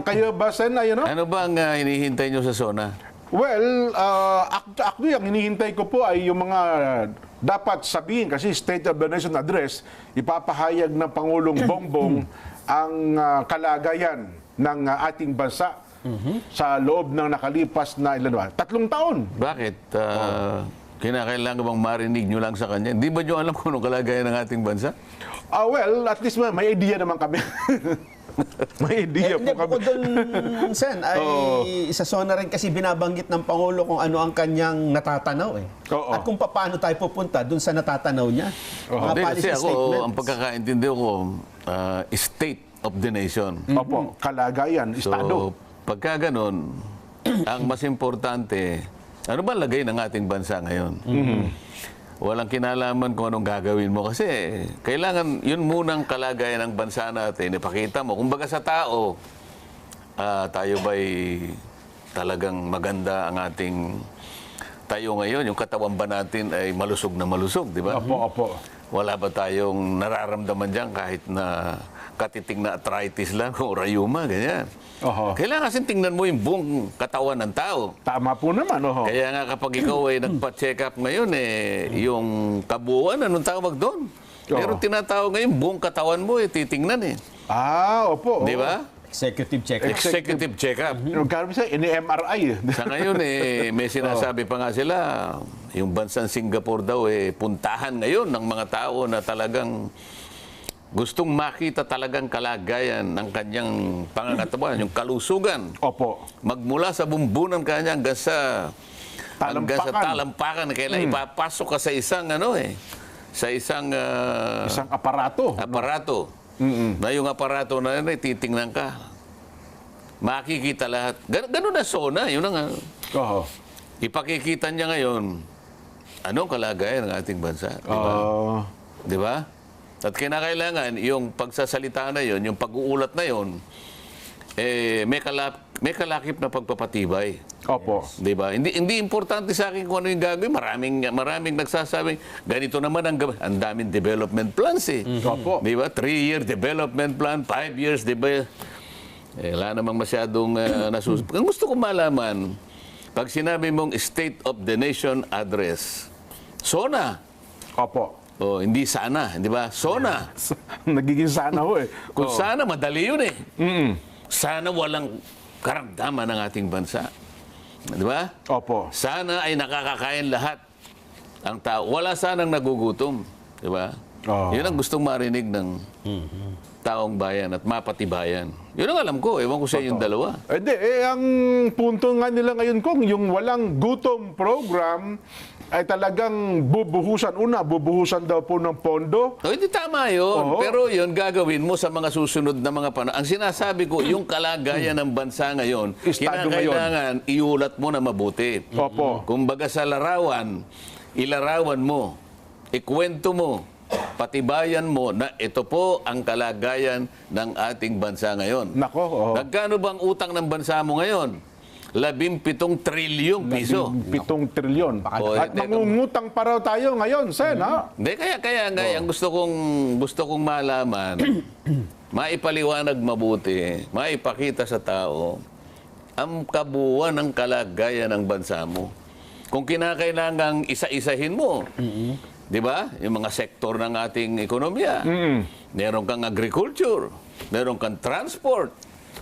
Kayo ba, Sen, ay ano? Ano ba ang hinihintay nyo sa SONA? Well, actually, ang hinihintay ko po ay yung mga dapat sabihin kasi State of the Nation Address, ipapahayag ng Pangulong Bongbong ang kalagayan ng ating bansa sa loob ng nakalipas na ilan ba? 3 taon. Bakit? Kinakailangan bang marinig nyo lang sa kanya? Hindi ba nyo alam kung anong kalagayan ng ating bansa? Well, at least may idea naman kami. May idea po Hindi, kami. bukod doon, Sen, ay sa SONA rin kasi binabanggit ng Pangulo kung ano ang kanyang natatanaw eh. Oo. At kung paano tayo pupunta doon sa natatanaw niya. Mga Hindi, policy kasi ako, statements. ang pagkakaintindi ko, state of the nation. Opo, kalagayan, estado. So, pagka ganun, ang mas importante, ano ba lagay ng ating bansa ngayon? Walang kinalaman kung anong gagawin mo kasi kailangan yun munang kalagayan ng bansa natin. Ipakita mo. Kumbaga sa tao, tayo ba'y talagang maganda ang ating tayo ngayon? Yung katawan ba natin ay malusog na malusog, di ba? Opo. Wala ba tayong nararamdaman dyan kahit na katiting na arthritis lang o rayuma, ganyan. Oho. Kailangan kasi tingnan mo yung buong katawan ng tao. Tama po naman, oho. Kaya nga kapag ikaw ay nagpa-check up ngayon, yung kabuuan, anong tawag doon? Pero tinatawag ngayon, buong katawan mo, titingnan eh. Opo. Di ba? Executive check. Executive check-up. Nagkaroon siya, ini-MRI. Sa ngayon, may sinasabi pa nga sila, yung bansang Singapore daw, puntahan ngayon ng mga tao na talagang gustong makita talagang kalagayan ng kanyang pangangatawan, yung kalusugan. Opo. Magmula sa bumbunan kanya hanggang sa talampakan. Kailan ipapasok ka sa isang sa isang Isang aparato. Na yung aparato na yun, titingnan ka. Makikita lahat. Ganun na SONA. Yun ang Oho. ipakikita niya ngayon. Anong kalagayan ng ating bansa? Di ba? At kinakailangan, yung pagsasalita na yun, yung pag-uulat na yun, may kalakip na pagpapatibay. Opo. Di ba? Hindi importante sa akin kung ano yung gagawin. Maraming nagsasabing, ganito naman ang daming development plans eh. Opo. Di ba? 3-year development plan, 5 years, di ba? Wala namang masyadong nasusunod. Ang gusto ko malaman, pag sinabi mong State of the Nation Address, SONA. Opo. Hindi sana, di ba? SONA. Nagiging sana ho eh. Kung sana, madali yun eh. Sana walang karamdaman ng ating bansa. Di ba? Opo. Sana ay nakakakain lahat ang tao. Wala sanang nagugutom. Di ba? Yun ang gustong marinig ng taong bayan at mapatibayan. Yun ang alam ko. Ewan ko sa yung dalawa. Hindi, ang punto nga nila ngayon kung yung walang gutom program ay talagang bubuhusan daw po ng pondo. Hindi tama yun. Pero yun, gagawin mo sa mga susunod na mga panahon. Ang sinasabi ko, yung kalagayan ng bansa ngayon, Estado kinakailangan iulat mo na mabuti. Opo. Kumbaga sa larawan, ilarawan mo, ikwento mo, patibayan mo na ito po ang kalagayan ng ating bansa ngayon. Nako, oho. Nagkano bang utang ng bansa mo ngayon? 17 trilyong piso. 7 trilyon. At teka. mangungutang pa raw tayo ngayon, Sen, ha? Hindi, kaya ang gusto kong malaman, maipaliwanag mabuti, maipakita sa tao, ang kabuuan ng kalagayan ng bansa mo. Kung kinakailangang isa-isahin mo, di ba? Yung mga sektor ng ating ekonomiya. Meron kang agriculture, meron kang transport,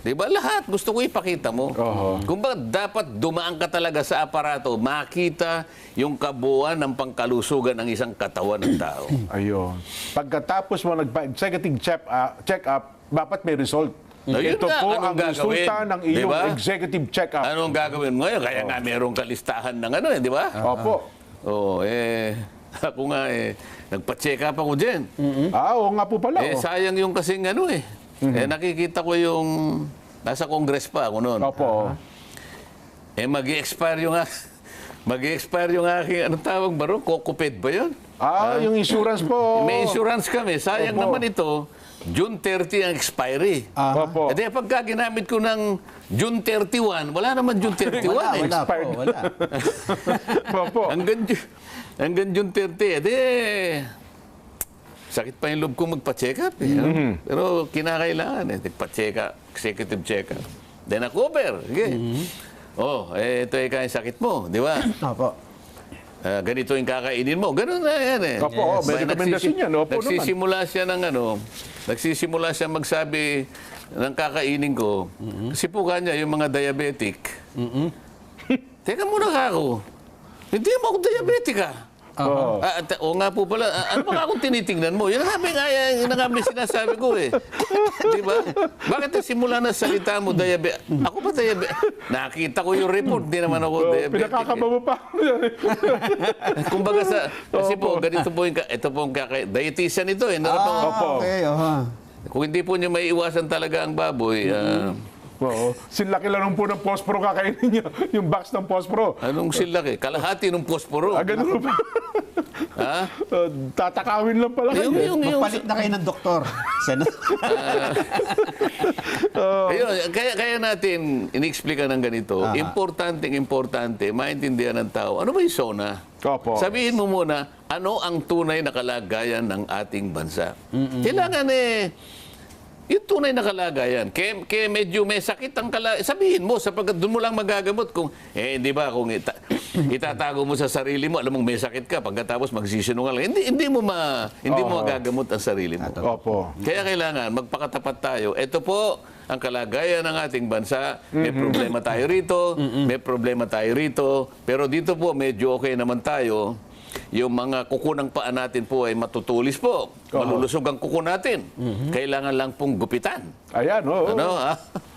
di ba? Lahat gusto ko ipakita mo. Kung ba dapat dumaan ka talaga sa aparato, makita yung kabuuan ng pangkalusugan ng isang katawan ng tao. Ayun. Pagkatapos mo nagpa-executive check-up, dapat may result. Ayun Ito nga, po anong ang gagawin? resulta ng iyong Diba? executive check-up. Anong gagawin mo ngayon? Kaya nga meron ka listahan ng di ba? Opo. Ako nga nagpa-check up ako dyan. Oo nga po pala. Sayang yung kasing nakikita ko yung nasa Congress pa ako noon. Opo. Mag-i-expire yung aking, anong tawag ba ron? Kokoped ba yun? Yung insurance po. May insurance kami. Sayang Opo. naman ito. June 30 ang expiry. Opo. Pagka ginamit ko ng June 31, wala naman June 31 Wala expired. po, wala. Opo. Hanggang June 30. sakit pa yung loob ko magpa-check up. Eh. Pero kinakailangan eh. Nagpa-check up, executive check up. Then na-cover. Sige. Oh, ito yung kaya sakit mo, di ba? Opo. Ganito yung kakainin mo. Ganun na yan eh. Opo, may recommendation yan. Opo naman. Nagsisimula siya magsabi ng kakainin ko. Kasi po kanya, yung mga diabetic. Teka muna ka ako. Hindi mo ako diabetic o nga po pala, ano ba akong tinitingnan mo? Yun nga may sinasabi ko eh. Di ba? Bakit simula na salita mo, diabetic? Ako ba diabetic? Nakita ko yung report, di naman ako diabetic. Pinakakaba mo pa. Kumbaga kasi po, ganito po yung, ito po yung dietitian ito eh. Opo. Okay, Kung hindi po nyo may iwasan talaga ang baboy, Oo. Sinlaki lang po ng posporo kakainin niyo. Yung box ng posporo. anong silaki? Kalahati ng posporo. Ganun pa. Ha? Tatakawin lang pala kayo. Magpalit na kayo ng doktor. Kaya natin inexplika ng ganito. Importante, maintindihan ng tao. Ano ba yung SONA? Opo. Sabihin mo muna, ano ang tunay na kalagayan ng ating bansa? Kailangan yung tunay na kalagayan. Kaya medyo may sakit ang kalagayan. Sabihin mo, sapagkat doon mo lang magagamot kung, di ba, kung itatago mo sa sarili mo, alam mong may sakit ka, pagkatapos magsisinungaling, hindi mo magagamot ang sarili mo. Opo. Kaya kailangan magpakatapat tayo. Ito po ang kalagayan ng ating bansa. May problema tayo rito, may problema tayo rito, pero dito po medyo okay naman tayo. Yung mga kuko ng paa natin po ay matutulis po. Malulusog ang kuko natin. Kailangan lang pong gupitan. Ayan, oo. Ano,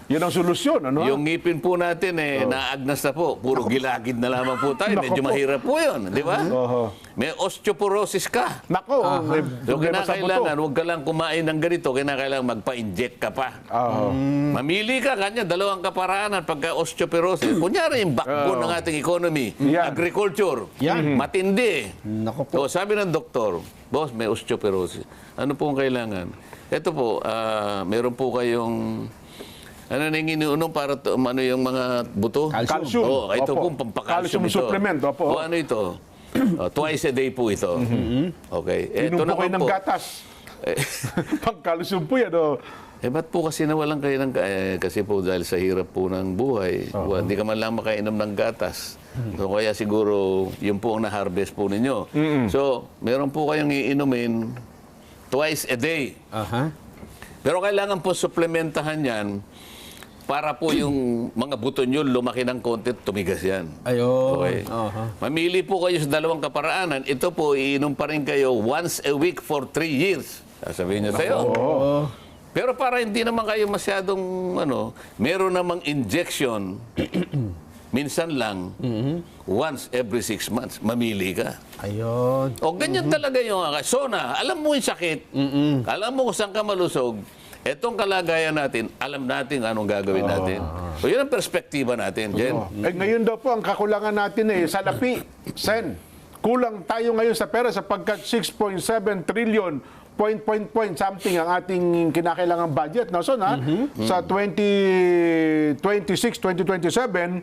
Yun ang solusyon, ano? Yung ngipin po natin naagnas na po. Puro gilagid na lamang po tayo. Medyo mahirap po yun, di ba? May osteoporosis ka. Nako, may So problema sa buto. kinakailangan, huwag ka lang kumain ng ganito, kinakailangan magpa-inject ka pa. Mamili ka, kanya, dalawang kaparaanan pagka osteoporosis. Kunyari yung backbone ng ating economy, Yan. agriculture, matindi. Nako po. So, sabi ng doktor, boss, may osteoporosis. Ano po ang kailangan? Ito po, meron po kayong ano na yung iniunom para yung mga buto? Calcium. Ito Opo. po, pampakalcium Calcium ito. supplement, opo. O ano ito? Twice a day po ito. Okay. Inom po kayo ng gatas. Pagkalusog po yan, ba't po kasi nawalan kayo ng... kasi po dahil sa hirap po ng buhay, hindi ka man lang makainom ng gatas. So kaya siguro, yun po ang na-harvest po ninyo. So, meron po kayong iinumin twice a day. Pero kailangan po suplementahan yan para po yung mga buto nyo lumaki ng konti, tumigas yan. Ayun. Okay. Mamili po kayo sa dalawang kaparaanan. Ito po, iinom pa rin kayo once a week for 3 years. Sasabihin nyo sa'yo. Pero para hindi naman kayo masyadong, meron namang injection, minsan lang, once every 6 months, mamili ka. Ayun. O ganyan talaga yung SONA. Alam mo yung sakit. Alam mo kung saan ka malusog. Etong kalagayan natin, alam natin anong gagawin natin. So yun ang perspektiba natin, Jen. Ngayon daw po, ang kakulangan natin salapi. Sen, kulang tayo ngayon sa pera sapagkat 6.7 trillion point something ang ating kinakailangang budget. Now, so sa 2026, 2027,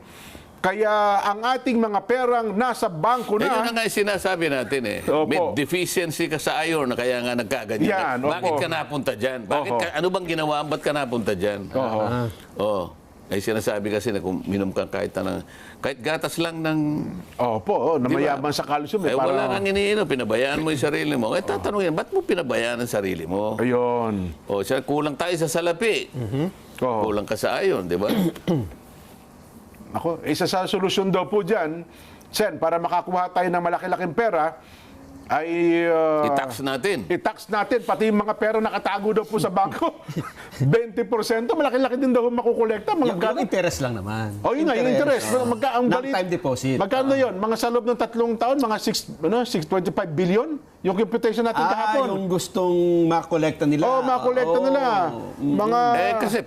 kaya ang ating mga perang nasa bangko Yun na. na nga yung sinasabi natin Opo. May deficiency ka sa iron na kaya nga nagkaganyan. Yan, Bakit opo. ka napunta dyan? Ano bang ginawa? Ba't ka napunta dyan? Ay sinasabi kasi na kung minom ka kahit gatas lang ng... Opo, na mayaman sa calcium. Wala kang iniinom, pinabayaan mo yung sarili mo. Tatanungin, ba't mo pinabayaan ang sarili mo? Ayun. Kulang tayo sa salapi. Kulang ka sa iron, di ba? Ako, isa sa solusyon daw po dyan, Sen, para makakuha tayo ng malaki-laking pera, ay... I-tax natin. I-tax natin, pati yung mga pera nakatago daw po sa bangko. 20%, malaki-laki din daw makukolekta. Yung interest lang naman. Yun nga, yung interest. Non-time deposit. Magkano yun? Mga sa loob ng 3 taon, mga 6.25 billion? Yung computation natin kahapon. Yung gustong makolekta nila. Makolekta nila. Mga... Kasi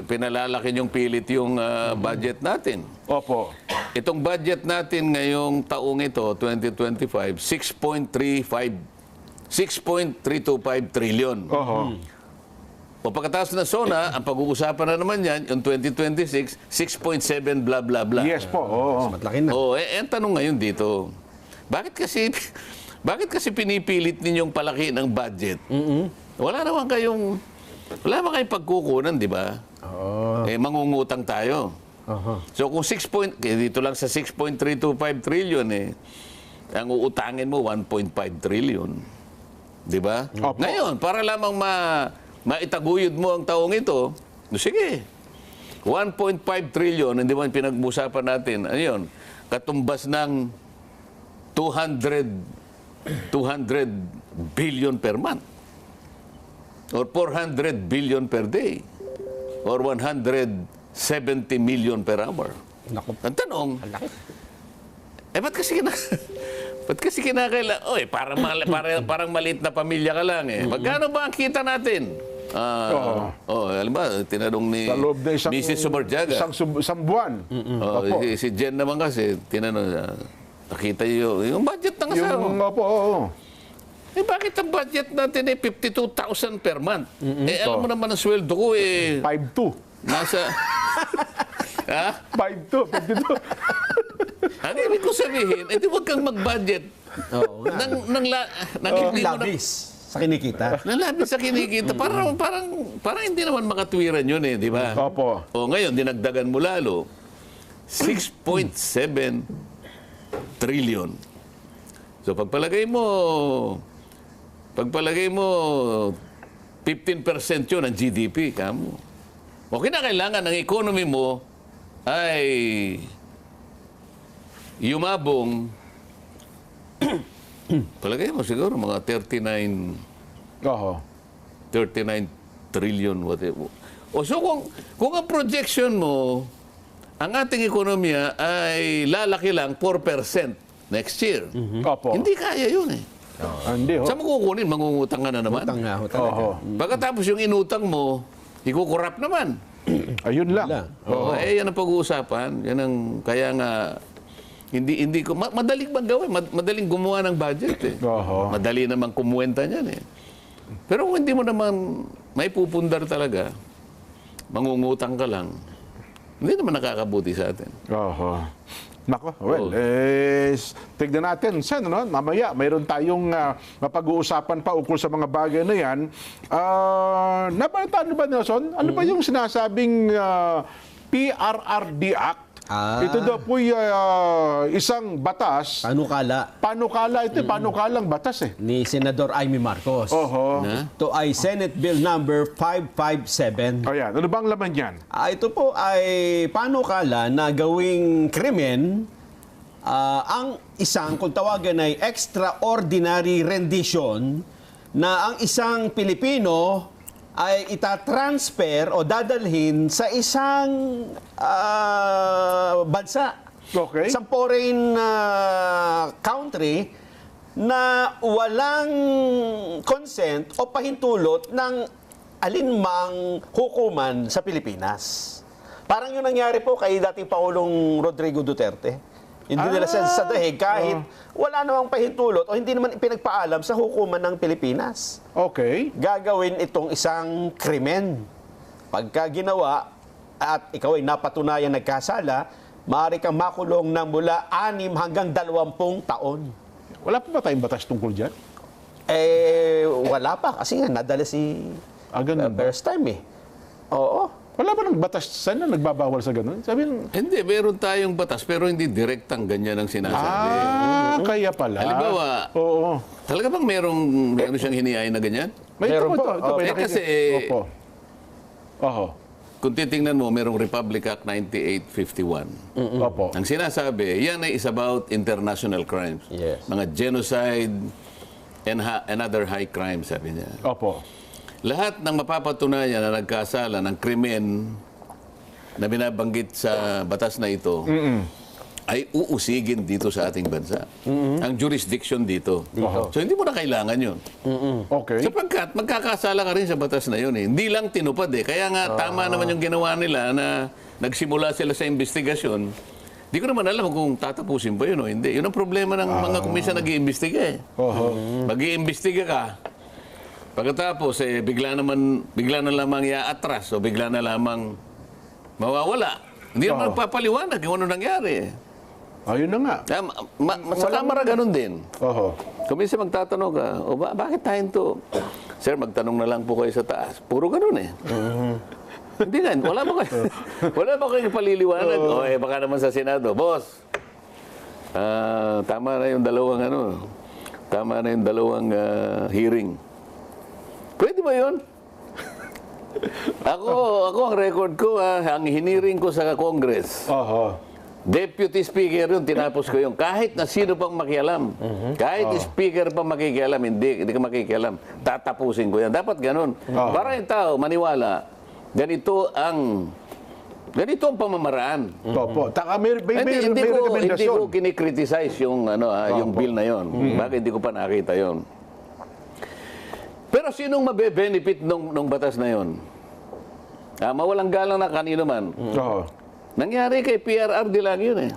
pinalalaki yung pilit yung budget natin. Opo. Itong budget natin ngayong taong ito, 2025, 6.325 trillion. O pagkatapos na SONA, ang pag-uusapan na naman yan, yung 2026, 6.7 blah blah blah. Yes po. Matlaki na. Ang tanong ngayon dito, bakit kasi Bakit kasi pinipilit ninyong palaki ng budget? Wala naman kayong pagkukunan, di ba? Mangungutang tayo. So kung dito lang sa 6.325 trillion ang uutangin mo 1.5 trillion. Di ba? Opo. Ngayon, para lamang maitaguyod mo ang taong ito, sige. 1.5 trillion, hindi man pinag-usapan natin. Ano yun? Katumbas ng 200 billion per month. Or 400 billion per day. Or 170 million per hour. Naku. Ang tanong, Ang laki. ba't kasi kinakailangan, parang maliit na pamilya ka lang Magkano ba ang kita natin? Alam ba, tinanong ni Sa loob na Mrs. Sumarjaga. isang buwan. Opo. Si Jen naman kasi, tinanong, nakita niyo yung budget ng asawa. Opo. Bakit ang budget natin 52,000 per month? Alam mo naman ang sweldo ko 5-2. nasa... ha? 5-2. 52. Ano ibig ko sabihin? Huwag kang mag-budget. Oo nga. Nang hindi mo na... Labis sa kinikita. Nalabis sa kinikita. Parang hindi naman makatwiran yun di ba? Opo. O ngayon, dinagdagan mo lalo, 6.7 trillion. So pagpalagay mo 15% yun ang GDP, kamo. O kinakailangan ng economy mo ay yumabong palagay mo siguro mga 39 trillion whatever. O so kung ang projection mo, ang ating ekonomiya ay lalaki lang 4% next year. Opo. Hindi kaya yun Hindi ho. Saan mo kukunin? Mangungutang ka na naman. Utang nga ho talaga. Oho. Pagkatapos yung inutang mo, ikukurap naman. Ayun lang. Wala. Yan ang pag-uusapan. Yan ang, kaya nga, hindi ko, madaling bang gawin? Madaling gumawa ng budget Oho. Madali naman kumuwenta niyan Pero kung hindi mo naman may pupundar talaga, mangungutang ka lang, hindi naman nakakabuti sa atin. Oho. Nako, well, tignan natin. Sen, mamaya, mayroon tayong mapag-uusapan pa ukol sa mga bagay na yan. Napalitan ba, Nelson? Ano ba yung sinasabing PRRD Act? Ito daw po isang batas. Panukala ito, panukalang batas Ni Senador Amy Marcos. Oho. Ito ay Senate Bill number 557. Ayan, ano bang laman yan? Ito po ay panukala na gawing krimen ang isang, kung tawagan ay extraordinary rendition na ang isang Pilipino ay itatransfer o dadalhin sa isang bansa. Okay. Isang foreign country na walang consent o pahintulot ng alinmang hukuman sa Pilipinas. Parang yung nangyari po kay dating Pangulong Rodrigo Duterte. Hindi nila sa dahig kahit wala namang pahintulot o hindi naman ipinagpaalam sa hukuman ng Pilipinas. Okay. Gagawin itong isang krimen. Pagka ginawa at ikaw ay napatunayan nagkasala, maaari kang makulong ng mula 6 hanggang 20 taon. Wala pa ba tayong batas tungkol dyan? Wala pa kasi nga nadala si Ganun ba? first time Oo. Wala ba ng batas na nagbabawal sa ganun? Sabihin, Hindi, meron tayong batas pero hindi direktang ganyan ang sinasabi. kaya pala. Halimbawa, Oo. talaga bang meron siyang hinihain na ganyan? Ito Meron po. po. Ito po. kasi- Opo. Oho. Kung titingnan mo, merong Republic Act 9851. Opo. Ang sinasabi, yan ay is about international crimes. Yes. Mga genocide and other high crimes, sabi niya. Opo. Lahat ng mapapatunayan na nagkasala ng krimen na binabanggit sa batas na ito ay uusigin dito sa ating bansa. Ang jurisdiction dito. So hindi mo na kailangan yun. Okay. Sapagkat magkakasala ka rin sa batas na yun Hindi lang tinupad Kaya nga tama naman yung ginawa nila na nagsimula sila sa investigasyon. Di ko naman alam kung tatapusin ba yun o hindi. Yun ang problema ng mga komisyon nag-iimbestiga Oho. Mag-iimbestiga ka. Pagkatapos, bigla na lamang iaatras o bigla na lamang mawawala. Hindi naman nagpapaliwanag kung ano nangyari. Ayun na nga. Sa Kamara ganun din. Oho. Kung minsan magtatanong ka, bakit tayo to? Sir, magtanong na lang po kayo sa taas. Puro ganun eh. Hindi nga, wala ba kayo paliliwanag? Baka naman sa Senado, boss, tama na yung dalawang hearing. Pwede ba yun? Ako ang record ko, ang hiniring ko sa Congress, Oho. Deputy Speaker yun, tinapos ko yun. Kahit na sino pang makialam. Kahit Speaker pang makikialam, hindi ka makikialam. Tatapusin ko yan. Dapat ganun. Para yung tao maniwala, ganito ang pamamaraan. Opo. Taka may Hindi ko rekomendasyon. kinikriticize yung bill na yon. Bakit hindi ko pa nakita yon? Pero sinong mabe-benefit nung batas na yon? Mawalang galang na kanino man. Oho. Nangyari kay PRRD lang yun eh.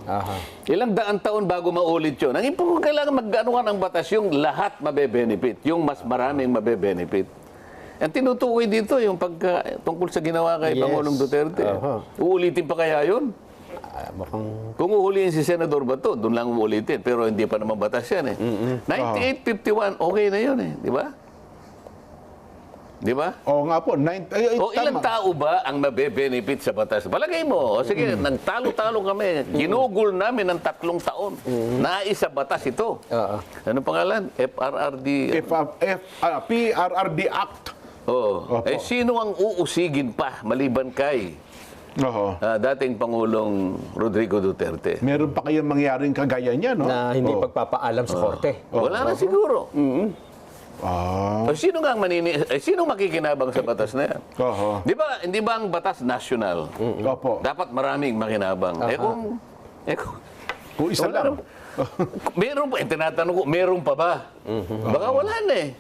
Ilang daan taon bago maulit yun. Ang importante kailangan mag-ano ka ng batas yung lahat mabe-benefit. Yung mas maraming mabe-benefit. Ang tinutukoy dito yung tungkol sa ginawa kay Pangulong Duterte. Uulitin pa kaya yun? Kung uhulihin si Senador Bato, doon lang uulitin. Pero hindi pa naman batas yan eh. 9851, okay na yun eh. Di ba? Di ba? Oo nga po. Ilang tao ba ang mabe-benefit sa batas? Palagay mo, sige, nagtalo-talo kami. Ginugol namin ng 3 taon. Nais sa batas ito. Ano pangalan? PRRD Act. Oo. Sino ang uusigin pa maliban kay dating Pangulong Rodrigo Duterte? Meron pa kayang mangyaring kagaya niya, no? Na hindi pagpapaalam sa korte. Wala na siguro. Sino makikinabang sa batas na yan? Di ba, hindi ba ang batas national? Opo. Dapat maraming makinabang. Kung isa lang. Meron pa, tinatanong ko, meron pa ba? Baka wala na eh.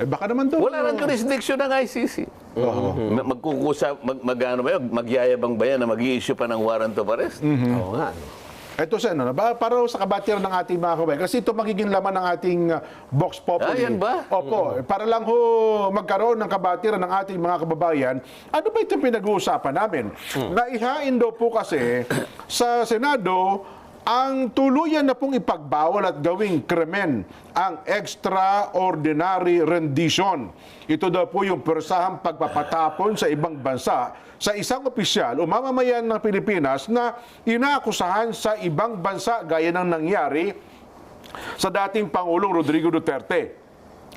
Baka naman doon. Wala nang jurisdiction ng ICC. Magyayabang ba yan na mag-i-issue pa ng warrant of arrest? Oo nga. Ito sa para sa kabatiran ng ating mga kabayan. Kasi ito magiging laman ng ating Vox Populi. Yan ba? Opo. Para lang magkaroon ng kabatiran ng ating mga kababayan, ano ba itong pinag-uusapan namin? Naihain daw po kasi sa Senado ang tuluyan na pong ipagbawal at gawing krimen ang extraordinary rendition. Ito daw po yung persahang pagpapatapon sa ibang bansa sa isang opisyal o mamamayan ng Pilipinas na inaakusahan sa ibang bansa gaya ng nangyari sa dating Pangulong Rodrigo Duterte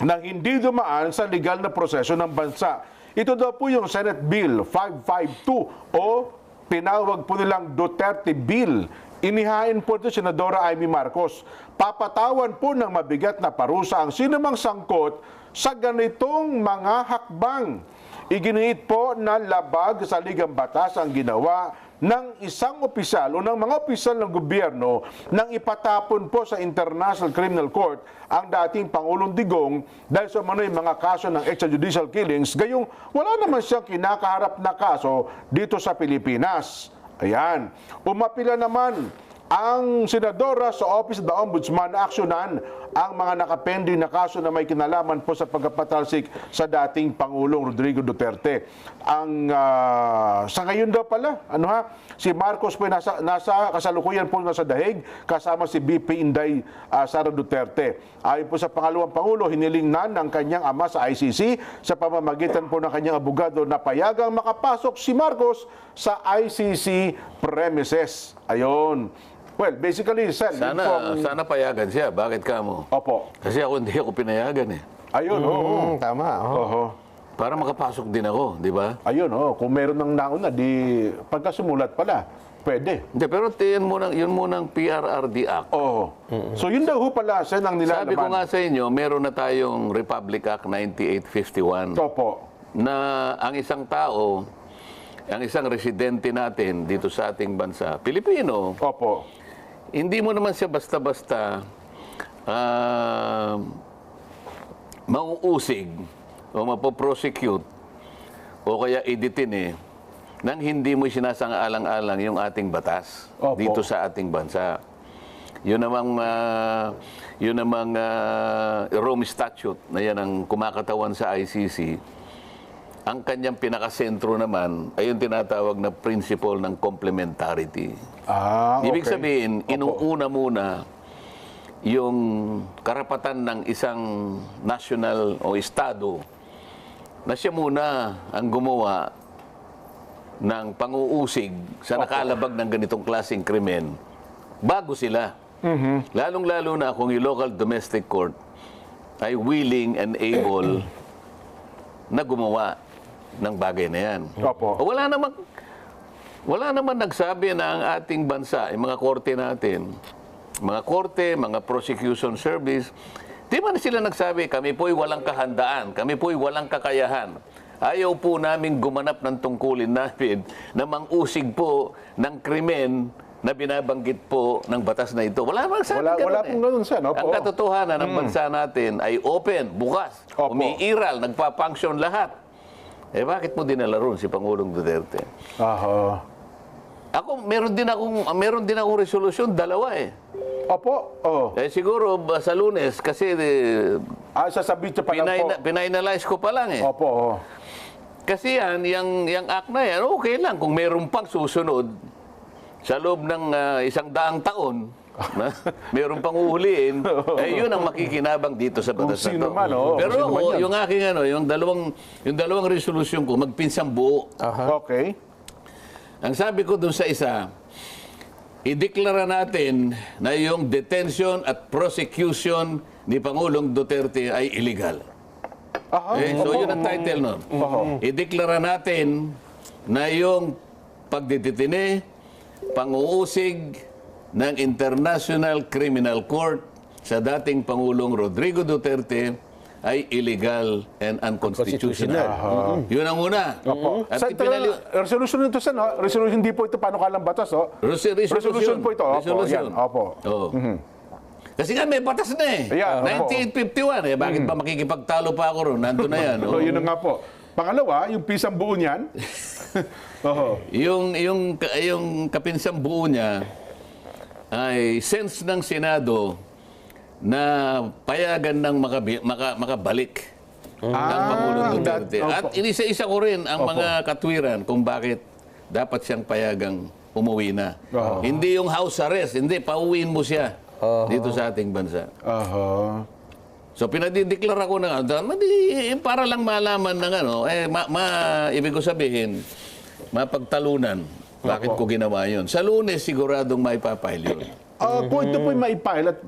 nang hindi dumaan sa legal na proseso ng bansa. Ito daw po yung Senate Bill 552 o tinawag po nilang Duterte Bill. Inihain po ito Senadora Amy Marcos. Papatawan po ng mabigat na parusa ang sinumang sangkot sa ganitong mga hakbang. Iginiit po na labag sa ligang batas ang ginawa ng isang opisyal o ng mga opisyal ng gobyerno nang ipatapon po sa International Criminal Court ang dating Pangulong Digong dahil sa mga kaso ng extrajudicial killings, gayong wala naman siyang kinakaharap na kaso dito sa Pilipinas. Ayan. Umapila naman ang senadora sa Office of the Ombudsman na aksyonan ang mga nakapending na kaso na may kinalaman po sa pagkapatalsik sa dating Pangulong Rodrigo Duterte. Sa ngayon daw pala, si Marcos po nasa kasalukuyan po nasa dahig kasama si BP Inday Sara Duterte. Ayon po sa pangalawang Pangulo, hiniling na ng kanyang ama sa ICC sa pamamagitan po ng kanyang abogado na payagang makapasok si Marcos sa ICC premises. Ayon. Well, basically, sir, Sana payagan siya. Bakit ka mo? Opo. Kasi hindi ako pinayagan eh. Ayun, oo. Tama. Oho. Para makapasok din ako, di ba? Ayun, kung meron ng nauna, di pagkasumulat pala, pwede. Hindi, pero yun munang PRRD Act. Oo. So yun daw pala, sir, ang nilalaman. Sabi ko nga sa inyo, meron na tayong Republic Act 9851 Opo. na ang isang tao, ang isang residente natin dito sa ating bansa, Pilipino, Opo. hindi mo naman siya basta-basta mauusig o mapoprosecute o kaya editin nang hindi mo sinasang-alang-alang yung ating batas Opo. dito sa ating bansa. Yun namang Rome Statute na yan ang kumakatawan sa ICC. ang kanyang pinakasentro naman ay yung tinatawag na principle ng complementarity. Okay. Ibig sabihin, inuuna muna yung karapatan ng isang national o estado na siya muna ang gumawa ng pang-uusig sa nakalabag ng ganitong klaseng krimen bago sila. Lalong-lalo na kung yung local domestic court ay willing and able na gumawa ng bagay na yan. Opo. Wala naman nagsabi na ang ating bansa, yung mga korte natin, mga prosecution service, di man sila nagsabi, kami po'y walang kahandaan, kami po'y walang kakayahan. Ayaw po namin gumanap ng tungkulin namin na mang-usig po ng krimen na binabanggit po ng batas na ito. Wala namang sabi Wala pong ganun, Sen. Opo. Ang katotohanan ng bansa natin ay open, bukas, Opo. umiiral, nagpa-function lahat. Eh bakit mo dinala ron si Pangulong Duterte? Aha. Ako, meron din akong resolusyon, dalawa eh. Opo. Oh. Eh siguro sa Lunes kasi Sasabihin niyo pa lang po. pinanalyze ko pa lang eh. Opo. Oh. Kasi yung act na yan, okay lang kung meron pang susunod sa loob ng 100 taon, na meron pang uhuliin, eh yun ang makikinabang dito sa batas Kung na sino to. man, oh, Pero kung sino ako, man yan. yung aking yung dalawang resolusyon ko, magpinsang buo. Okay. Ang sabi ko dun sa isa, ideklara natin na yung detention at prosecution ni Pangulong Duterte ay illegal. Aha. So yun ang title nun. Ideklara natin na yung pagdidetine, pang-uusig ng International Criminal Court sa dating Pangulong Rodrigo Duterte ay illegal and unconstitutional. Yun ang una. Opo. At Sa resolution nito, Sen, no? Resolution, hindi po ito panukalang batas, oh. Resolution po ito. Opo. Resolution. Yan. Opo. Oo. Kasi nga may batas na eh. Ayan, opo. 1951 eh. Bakit ba makikipagtalo pa ako ron? Nandun na yan. So, yun na nga po. Pangalawa, yung pisang buo niyan. Oho. Yung kapinsang buo niya ay sense ng Senado na payagan ng makabalik ang Pangulong Duterte. Opo. At inisa-isa ko rin ang mga katwiran kung bakit dapat siyang payagang umuwi na. Hindi yung house arrest, hindi, pauwiin mo siya dito sa ating bansa. Aha. So pinadideklara ko na para lang malaman ng ibig ko sabihin, mapagtalunan. Bakit ko ginawa yun? Sa Lunes, siguradong maipapile yun. Kung ito po'y maipile at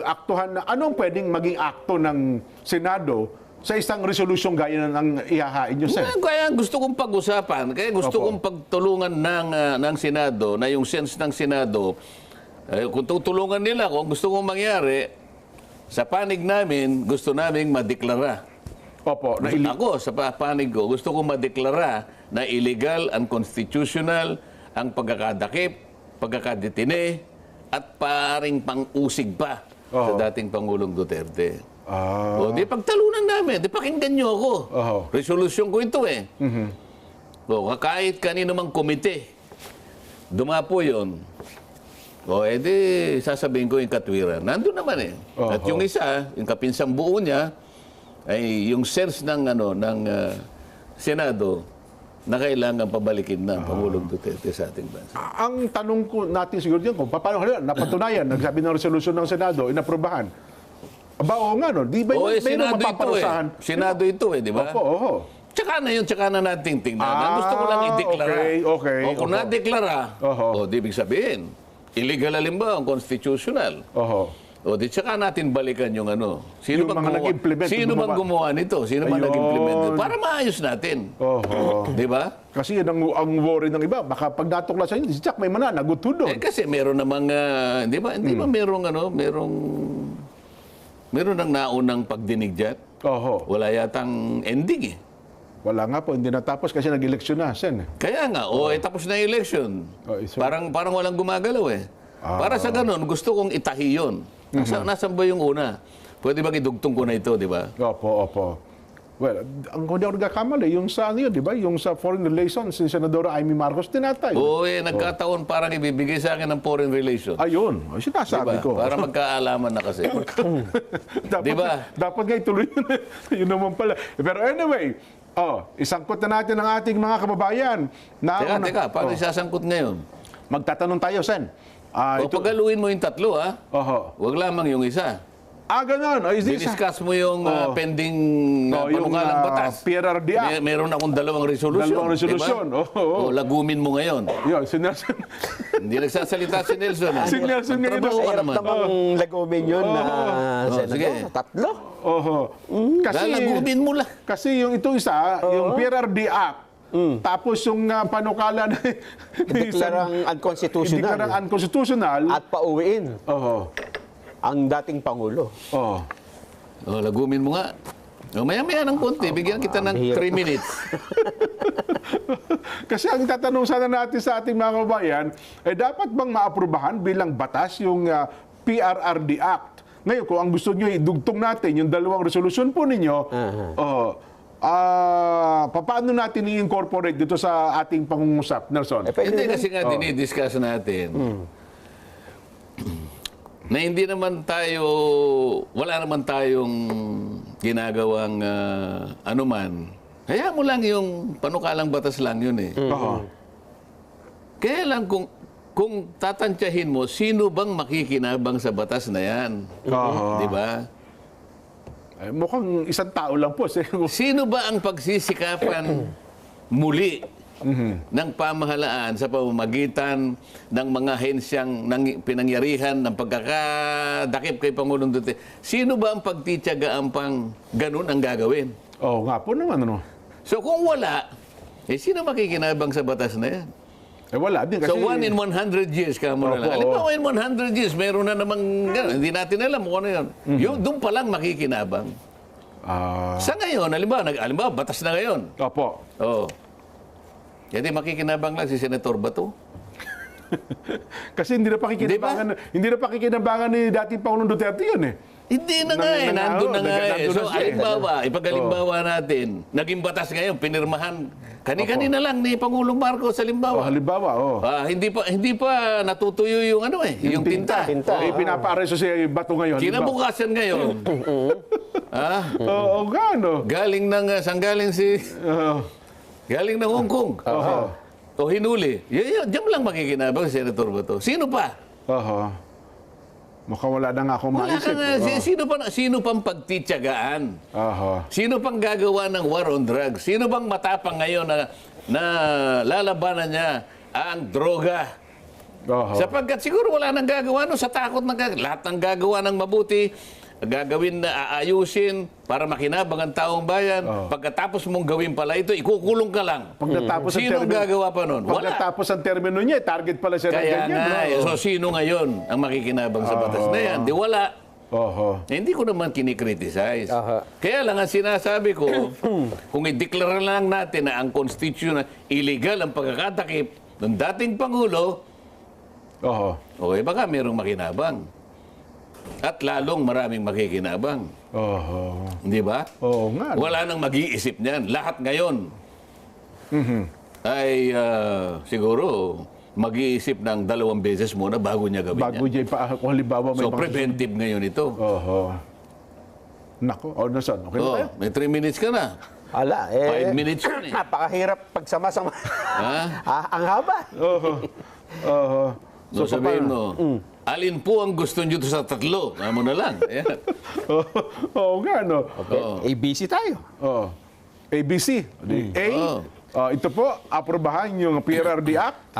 aktuhan na, anong pwedeng maging akto ng Senado sa isang resolusyong gaya ng ihahain nyo, Sen? Kaya gusto kong pag-usapan, kaya gusto kong pagtulungan ng Senado, na yung sense ng Senado, kung tutulungan nila, kung gusto kong mangyari, sa panig namin, gusto naming madeklara. Opo. Ako, sa panig ko, gusto kong madeklara na illegal, unconstitutional, ang pagkakadakip, pagkakadetine, at paring pang-usig pa sa dating Pangulong Duterte. O, di pagtalunan namin, di pakinggan nyo ako. Resolusyon ko ito eh. O, kahit kanino mang komite, dumapo yun. O, edi, sasabihin ko yung katwiran. Nandun naman eh. At yung isa, yung kapinsang buo niya, ay yung sense ng Senado na kailangan pabalikin ng Pangulong Duterte sa ating bansa. Ang tanong ko natin siguro dyan, kung paano napatunayan, nagsabi ng resolusyon ng Senado, inaprobahan. Aba, oo nga, no? Di ba may Senado ito eh. mapaparusahan? Senado ito eh, di ba? Opo, oo. Tsaka na natin tingnan. Ang gusto ko lang ideklara. Okay. O kung nadeklara, o di ibig sabihin, illegal halimbawa, constitutional. O di tsaka natin balikan yung Sino Yung bang mga nag-implement, Sino bang gumawa nito? Sino bang Ayun. nag-implement nito? Para maayos natin. Di ba? Kasi yun ang worry ng iba. Baka pag natuklasan yun, si Jack may naguto doon. Kasi meron namang, di ba merong meron ng naunang pagdinig dyan. Wala yatang ending eh. Wala nga po, hindi natapos kasi nag-eleksyon na, Sen. Kaya nga, tapos na yung election. Parang walang gumagalaw eh. Para sa ganun, gusto kong itahi yun. Nasaan ba yung una? Pwede ba idugtong ko na ito, di ba? Opo. Well, ang hindi ako nagkakamali, yung sa yun, di ba? Yung sa foreign relations, si Senadora Amy Marcos, tinatay. Nagkataon parang ibibigay sa akin ng foreign relations. Ayun, sinasabi ko. Para magkaalaman na kasi. dapat, Di ba? Dapat nga ituloy yun. Yun naman pala. Pero anyway, isangkot na natin ang ating mga kababayan. Na Teka, paano isasangkot ngayon? magtatanong tayo, Sen. O pagaluin mo yung tatlo, ha? Oho. Huwag lamang yung isa. Ganun. Diniscuss mo yung pending yung panukalang batas. PRRD Act. Meron akong dalawang resolusyon. Dalawang resolusyon, Diba? oo. O, lagumin mo ngayon. Yun, si Nelson. Hindi nagsasalita si Nelson. Si Nelson ngayon. Magtrabaho ka Hirap naman. namang lagumin yun na senador. sige. Tatlo. Oho. Lagumin mo lang. Kasi yung ito isa, yung PRRD Act, tapos yung panukala na Deklarang unconstitutional. Deklarang unconstitutional. At pauwiin Oho. ang dating Pangulo. Oho. O, lagumin mo nga. O, maya-maya ng konti. Bigyan kita ng 3 minutes. Kasi ang tatanong sana natin sa ating mga kababayan, dapat bang maaprubahan bilang batas yung PRRD Act? Ngayon, kung ang gusto nyo idugtong natin, yung dalawang resolusyon po ninyo, paano natin i-incorporate dito sa ating pangungusap, Nelson? Hindi kasi nga dinidiscuss natin. Na hindi naman tayo, wala naman tayong ginagawang anuman. Kaya mo lang yung panukalang batas lang yun eh. Oho. Kaya lang kung tatantyahin mo, sino bang makikinabang sa batas na yan? Oho. Di ba? Mukhang isang tao lang po. Sino ba ang pagsisikapan muli ng pamahalaan sa pamamagitan ng mga hensyang pinangyarihan ng pagkakadakip kay Pangulong Duterte? Sino ba ang pagtityagaan pang ganun ang gagawin? Oo nga po naman. Ano? So kung wala, sino makikinabang sa batas na yan? Wala din kasi... So 1 in 100 years ka mo na lang. Opo, Halimbawa, in 100 years, meron na namang gano'n. Hindi natin alam kung ano yun. Yung doon pa lang makikinabang. Sa ngayon, halimbawa, batas na ngayon. Opo. Oo. Hindi makikinabang lang si Senator Bato. Kasi hindi na pakikinabangan ni dating Pangulong Duterte yun eh. Hindi na nga eh. Nandun na nga eh. nandun So, na siya eh. ipagalimbawa natin. Naging batas ngayon, pinirmahan. Kani-kanina lang ni Pangulong Marcos sa limbawa. Halimbawa, Hindi pa natutuyo yung ano eh, yung tinta. Pinapaareso si Bato ngayon. Kinabukasan ngayon. Oo, gaano. Galing ng Hong Kong. O hinuli. Diyan lang makikinabang si Senator Bato. Sino pa? Mukhang wala na nga akong Wala maisip. ka nga. Sino pang pagtityagaan? Sino pang gagawa ng war on drugs? Sino bang matapang ngayon na lalabanan niya ang droga? Sapagkat siguro wala nang gagawa sa takot ng lahat ng gagawa ng mabuti, gagawin na aayusin para makinabang ang taong bayan. Pagkatapos mong gawin pala ito, ikukulong ka lang. Sino gagawa pa nun? Wala. Pagkatapos ang termino niya, target pala siya ng Kaya ganyan. nga, so sino ngayon ang makikinabang sa batas na yan? Di wala. Hindi ko naman kinikriticize. Kaya lang ang sinasabi ko, kung ideklara lang natin na ang Constitution na illegal ang pagkakatakip ng dating Pangulo, baka mayroong makinabang. At lalong maraming makikinabang. Di ba? Oo nga. Wala nang mag-iisip niyan. Lahat ngayon ay siguro mag-iisip ng 2 beses muna bago niya gawin Bago niya kung halimbawa may So preventive ngayon ito. Nako, Nelson, okay na tayo? May 3 minutes ka na. 5 minutes yun eh. Napakahirap pagsama-sama. Ang haba. So sabihin mo, alin po ang gusto nyo sa tatlo? Mo na lang. Ayan. Oo nga, no? ABC tayo. ABC. Ito po, aprobahan yung PRRD Act.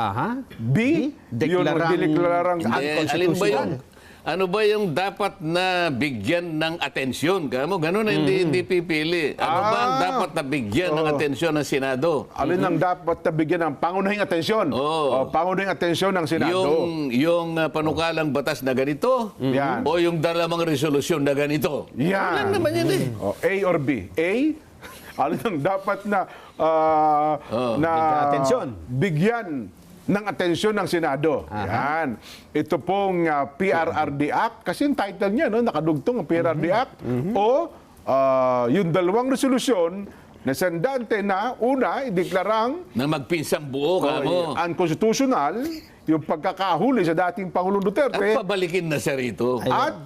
B, yung deklarang unconstitutional. Ano ba yung dapat na bigyan ng atensyon? Ganun na hindi pipili. Ano ba ang dapat na bigyan ng atensyon ng Senado? Alin ang dapat na bigyan ng pangunahing atensyon? Pangunahing atensyon ng Senado. Yung panukalang batas na ganito? Yan. O yung dalawang resolusyon na ganito? Yan. Wala naman yan eh. A or B? A, alin ang dapat na bigyan ng atensyon ng Senado. Yan. Ito pong PRRD Act, kasi yung title niya, nakadugtong ang PRRD Act, o yung dalawang resolusyon na sendante na una, ideklarang Na magpinsang buo unconstitutional yung pagkakahuli sa dating Pangulong Duterte At pabalikin na siya rito. at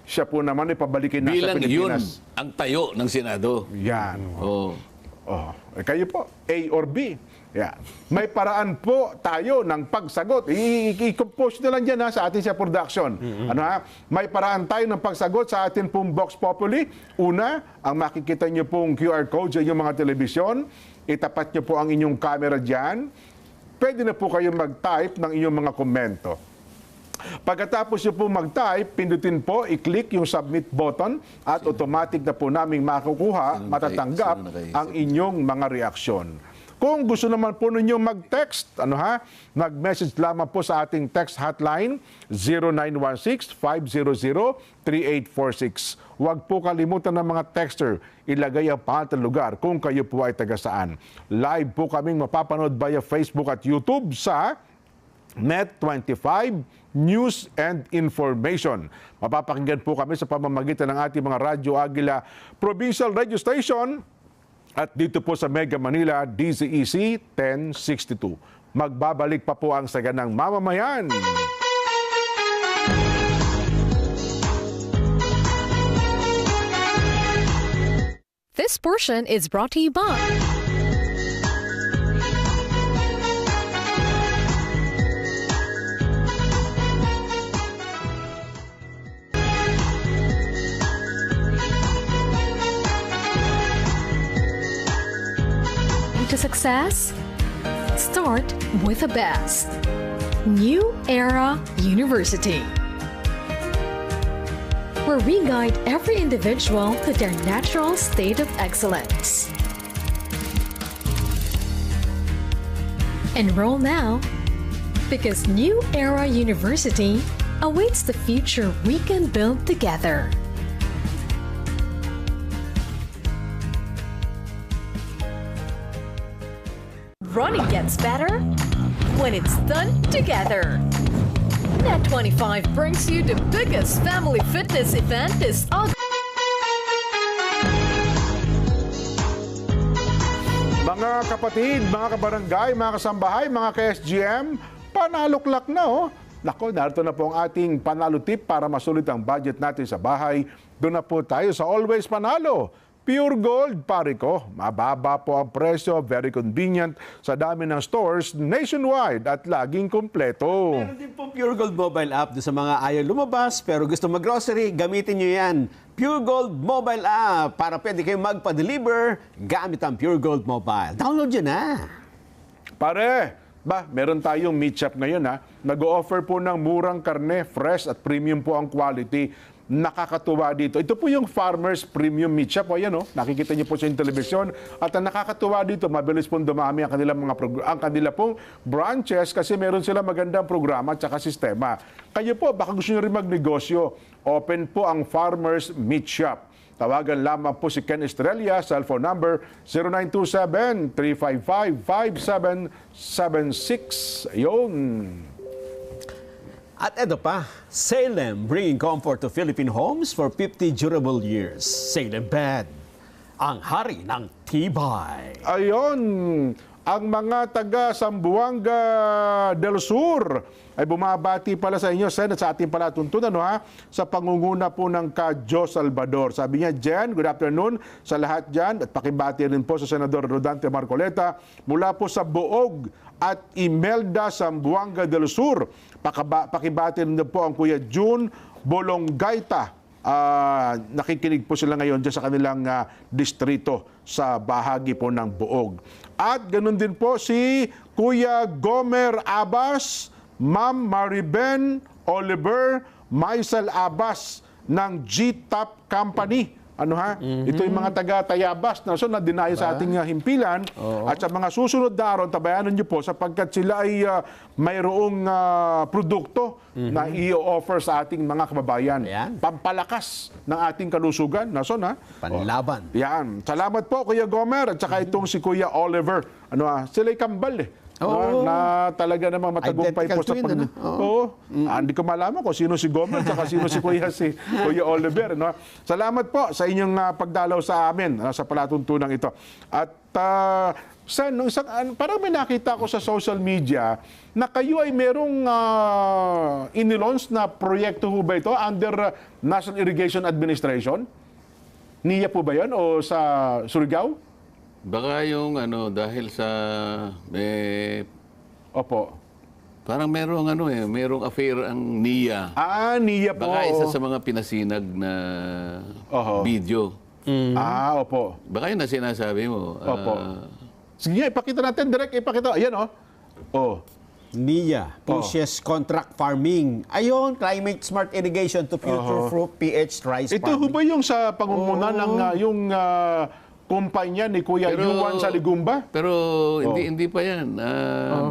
siya po naman ipabalikin na sa Bilang yun Pilipinas. ang tayo ng Senado. Yan. Oh, kayo po, A or B. Yeah. May paraan po tayo ng pagsagot. I-compose na lang dyan sa atin sa production. Ano ha? May paraan tayo ng pagsagot sa atin pong Vox Populi. Una, ang makikita nyo pong QR code sa inyong mga telebisyon. Itapat nyo po ang inyong camera dyan. Pwede na po kayo mag-type ng inyong mga komento. Pagkatapos nyo po mag-type, pindutin po, i-click yung submit button at automatic na po naming makukuha, matatanggap ang inyong mga reaksyon. Kung gusto naman po ninyo mag-text, mag-message lamang po sa ating text hotline 0916-500-3846. Huwag po kalimutan ng mga texter, ilagay ang pangalan ng lugar kung kayo po ay taga saan. Live po kaming mapapanood via Facebook at YouTube sa Net25 News and Information. Mapapakinggan po kami sa pamamagitan ng ating mga Radyo Agila Provincial Radio Station at dito po sa Mega Manila, DZEC 1062. Magbabalik pa po ang Saganang Mamamayan. This portion is brought to you by to success? Start with the best. New Era University, where we guide every individual to their natural state of excellence. Enroll now, because New Era University awaits the future we can build together. Running gets better when it's done together. Net25 brings you the biggest family fitness event this August. Mga kapatid, mga kabarangay, mga kasambahay, mga ka-SGM, panaloklak na Nako, narito na po ang ating panalo tip para masulit ang budget natin sa bahay. Doon na po tayo sa Always Panalo. Pure Gold, pare ko. Mababa po ang presyo, very convenient sa dami ng stores nationwide at laging kompleto. Meron din po Pure Gold mobile app doon sa mga ayaw lumabas pero gusto mag-grocery, gamitin nyo yan. Pure Gold mobile app para pwede kayong magpa-deliver gamit ang Pure Gold mobile. Download yun na. Pare, meron tayong meat shop ngayon Nag-o-offer po ng murang karne, fresh at premium po ang quality. Nakakatuwa dito. Ito po yung Farmers Premium Meat Shop. Ayan, nakikita niyo po sa telebisyon. At ang nakakatuwa dito, mabilis pong dumami ang kanila pong branches kasi meron sila magandang programa at saka sistema. Kayo po, baka gusto niyo rin magnegosyo. Open po ang Farmers Meat Shop. Tawagan lamang po si Ken Estrella, cellphone number 0927-355-5776. Ayun. At eto pa, Salem, bringing comfort to Philippine homes for 50 durable years. Salem Bed, ang hari ng tibay. Ayon, ang mga taga Zamboanga del Sur ay bumabati pala sa inyo, Sen, at sa ating palatuntunan, sa pangunguna po ng Kadyo Salvador. Sabi niya, Jen, good afternoon sa lahat dyan, at pakibati rin po sa Senador Rodante Marcoleta mula po sa Buog at Imelda Zamboanga del Sur. Pakibati rin po ang Kuya June Bolonggaita. Nakikinig po sila ngayon dyan sa kanilang distrito sa bahagi po ng Buog. At ganun din po si Kuya Gomer Abbas, Ma'am Mariben Oliver, Maisel Abbas ng G-Top Company. Ito yung mga taga-Tayabas na dinayo sa ating himpilan. At sa mga susunod na araw, tabayanan nyo po sapagkat sila ay mayroong produkto na i-offer sa ating mga kababayan. Ayan. Pampalakas ng ating kalusugan. Panlaban. Yan. Salamat po, Kuya Gomer. At saka itong si Kuya Oliver. Sila'y kambal na talaga namang matagumpay po sa Identical twin, hindi ko malaman kung sino si Gomer at sino si Kuya Oliver. Salamat po sa inyong pagdalaw sa amin sa palatuntunan ito. At Sen, parang may nakita ko sa social media na kayo ay merong inilons na proyekto ho ba ito under National Irrigation Administration? NIA po ba yan o sa Surigao? Baka yung ano, dahil sa, Opo. parang merong affair ang NIA. Niya po. Baka isa sa mga pinasinag na Oho. video. Opo. Baka yun na sinasabi mo. Opo. Sige nga, ipakita natin, direct ipakita. Ayan, oh. NIA pushes contract farming. Ayun, climate smart irrigation to future-proof PH rice Ito farming. ho ba yung sa pangunguna ng yung kumpanya ni Kuya Yuan sa Ligumba? Pero hindi pa yan.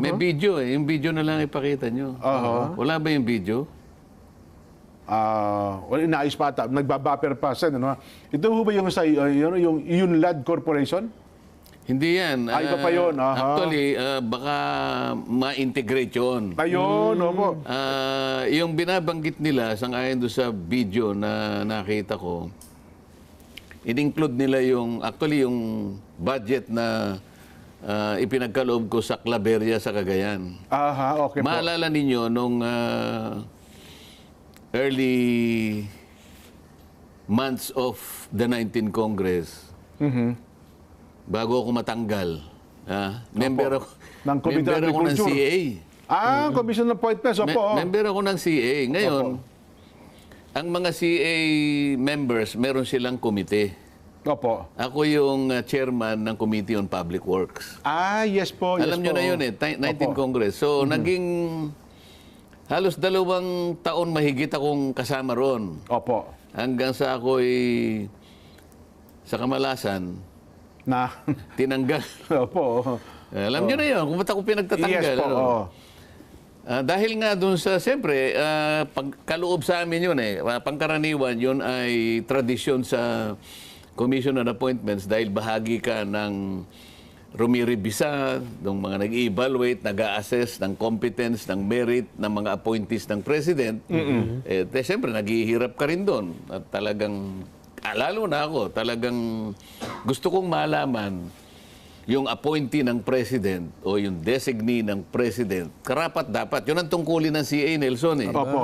May video eh. Yung video na lang ipakita nyo. Wala ba yung video? Inaayos pa ata. Nagbabuffer pa. Ano? Ito ho ba yung sa yung Yunlad Corporation? Hindi yan. Iba pa yun. Actually, baka ma-integrate yun. Ayun, opo. Yung binabanggit nila, sangayon doon sa video na nakita ko, in-include nila yung budget na ipinagkaloob ko sa Claveria sa Cagayan. Okay po. Maalala ninyo nung early months of the 19th Congress, bago ako matanggal, member ako Ng Committee on member ako ng Agriculture. CA. Commission of Appointments, opo. Member ako ng CA. Ngayon, ang mga CA members, meron silang komite. Opo. Ako yung chairman ng Committee on Public Works. Yes po. Alam nyo na yun eh, 19th Congress. So, naging halos 2 taon mahigit akong kasama ron. Opo. Hanggang sa ako'y sa kamalasan, tinanggal. Opo. Alam nyo na yun, kung ba't ako pinagtatanggal. Yes po. ano? Dahil nga dun sa, siyempre, pagkaloob sa amin yun eh. Pangkaraniwan, yun ay tradisyon sa Commission on Appointments dahil bahagi ka ng rumiribisa, ng mga nag-evaluate, nag-a-assess ng competence, ng merit, ng mga appointees ng President. Siyempre, naghihirap ka rin doon. At talagang, lalo na ako, talagang gusto kong malaman yung appointee ng President o yung designee ng President, karapat dapat. Yun ang tungkulin ng CA, Nelson. Opo.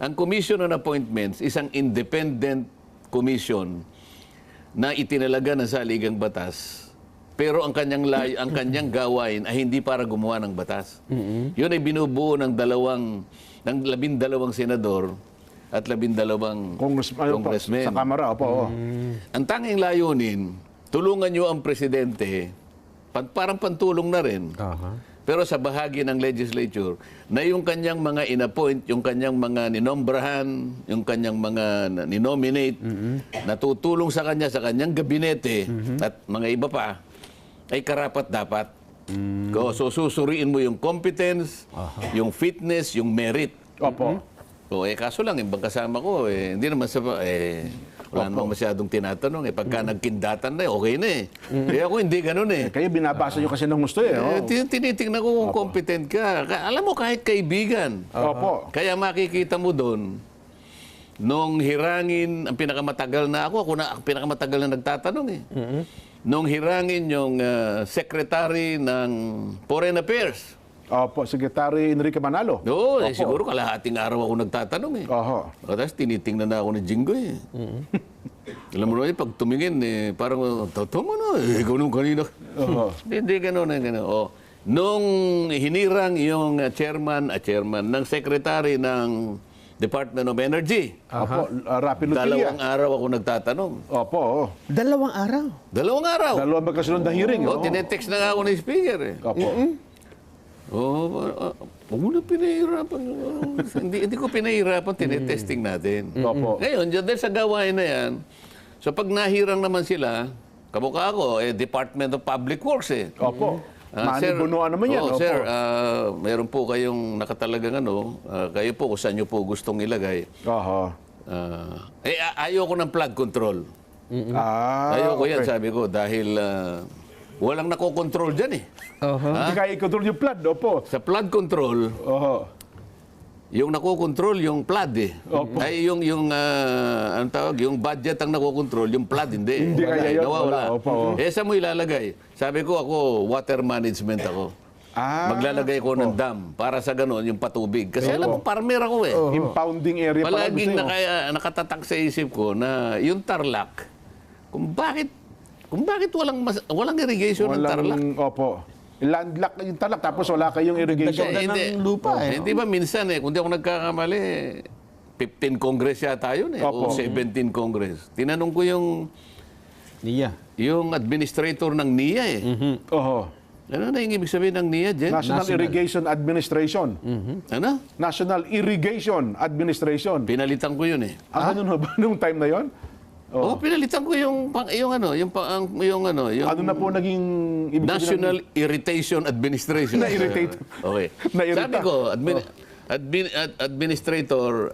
Ang Commission on Appointments, isang independent commission na itinalaga ng saligang batas. Pero ang kanyang gawain ay hindi para gumawa ng batas. Yun ay binubuo ng 12 senador at 12 congressmen. Sa Kamara, opo. Ang tanging layunin, tulungan nyo ang presidente, parang pantulong na rin. Pero sa bahagi ng legislature, na yung kanyang mga inappoint, yung kanyang mga ninombrahan, yung kanyang mga ninominate, natutulong sa kanya, sa kanyang gabinete, at mga iba pa, ay karapat dapat. So susuriin mo yung competence, yung fitness, yung merit. Opo. Kaso lang, ibang kasama ko, hindi naman wala namang masyadong tinatanong. Pagka nagkindatan na, okay na eh. Kaya ako hindi ganun eh. Kayo binabasa nyo kasi ng gusto Tinitingnan ko kung competent ka. Alam mo, kahit kaibigan. Opo. Kaya makikita mo doon, nung hirangin, ang pinakamatagal na ako na ang pinakamatagal na nagtatanong eh. Nung hirangin yung secretary ng Foreign Affairs. Opo, Secretary Enrique Manalo. Oo, siguro kalahating araw ako nagtatanong eh. Oho. Tapos tinitingnan na ako ni Jinggoy eh. Alam mo naman, pag tumingin eh, parang, tama na eh, ikaw nung kanina. Hindi gano'n na gano'n. Nung hinirang yung chairman ng secretary ng Department of Energy, Opo, Rapi Lutilla. 2 araw ako nagtatanong. Opo. 2 araw. 2 araw. Dalawang magkasunod na hearing. Tinetext na nga ako ni speaker eh. Opo. Huwag mo na pinahirapan. Hindi ko pinahirapan, tinetesting natin. Opo. Ngayon, dahil sa gawain na yan, so pag nahirang naman sila, kamukha ako, Department of Public Works eh. Opo. Manibunuan naman yan. Oh, Opo. sir, meron po kayong nakatalagang kayo po kung saan nyo po gustong ilagay. Oho. Ayoko ng flood control. Ayoko yan, sabi ko, dahil walang nakokontrol dyan eh. Hindi kaya i-control yung flood. Opo. Sa flood control, Oho. yung nakokontrol yung flood eh. Opo. Ay yung ang tawag, yung budget ang nakokontrol, yung flood hindi. Hindi kaya yun. Nawawala. Wala. Opo. Saan mo ilalagay? Sabi ko, ako water management ako. Maglalagay ko ng dam para sa ganon yung patubig. Kasi alam mo, farmer ako eh. Impounding area pala. Palaging nakatatak sa isip ko na yung Tarlac, kung kung bakit walang irrigation ng Tarlac. Opo. Landlocked yung Tarlac, tapos wala kayong irrigation. Ganda ng lupa, eh, Hindi ba minsan kung di ako nagkakamali, 15 Congress yata yun Opo. o 17 Congress. Tinanong ko yung administrator ng NIA Oho. Ano na yung ibig sabihin ng NIA, Jen? National Irrigation Administration. Ano? National Irrigation Administration. Pinalitan ko yun eh. Ano ba nung time na yon? Oh, pinalitan ko yung Ano na po naging ibig sabihin National Irritation Administration. Na-irritate. Okay. Na-irrita. Sabi ko, administrator...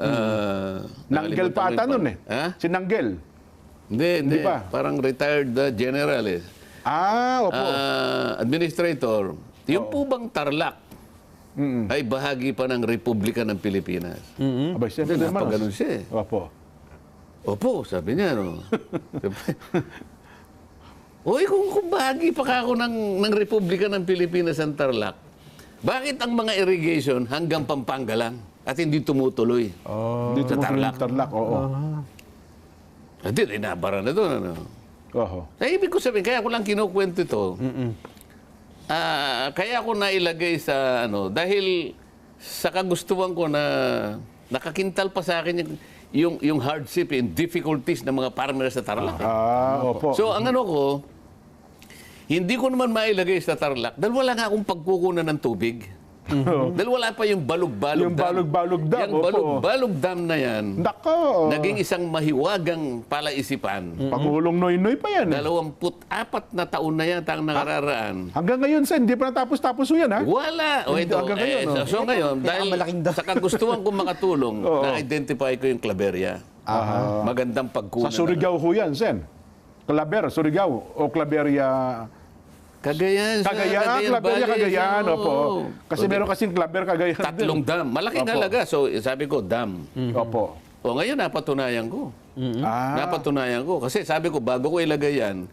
Nanggel pa ata nun eh. Ha? Si Nanggel. Hindi. pa? Parang retired general eh. Opo. Administrator, yung po bang Tarlac ay bahagi pa ng Republika ng Pilipinas? Abay, siyempre Hindi, naman. napaganon siya eh. Opo. Opo, sabi niya, no? Uy, kung bahagi pa ka ako ng Republika ng Pilipinas ang Tarlac, bakit ang mga irrigation hanggang Pampanga lang at hindi tumutuloy? Dito Sa mo Tarlac. Tarlac, oo. Hindi, inabara na doon, ano? Oho. Ibig ko sabihin, kaya ko lang kinukwento ito. Kaya ako nailagay sa dahil sa kagustuhan ko na nakakintal pa sa akin yung hardship and difficulties ng mga farmers sa Tarlac. Opo. So ang ko, hindi ko naman mailagay sa Tarlac dahil wala nga akong pagkukunan ng tubig. Dahil wala pa yung balog-balog Yung dam. balog-balog dam, Yung opo. balog-balog dam na yan, Nako. naging isang mahiwagang palaisipan. Pangulong Noynoy pa yan. 24 na taon na yata ang nakararaan. Hanggang ngayon, Sen, hindi pa natapos-tapos yan, ha? Wala. O ito, Hanggang ngayon, no? so ngayon, dahil malaking dam. sa kagustuhan kong makatulong, na-identify ko yung Claveria. Magandang pagkunan. Sa Surigao ho yan, Sen. Claver, Surigao, o Claveria... Cagayan. Claveria, Cagayan, opo. Kasi meron kasing Claver, Cagayan. Tatlong dam. Malaking Opo. halaga. So, sabi ko, dam. Opo. O ngayon, napatunayan ko. Napatunayan ko. Kasi sabi ko, bago ko ilagay yan,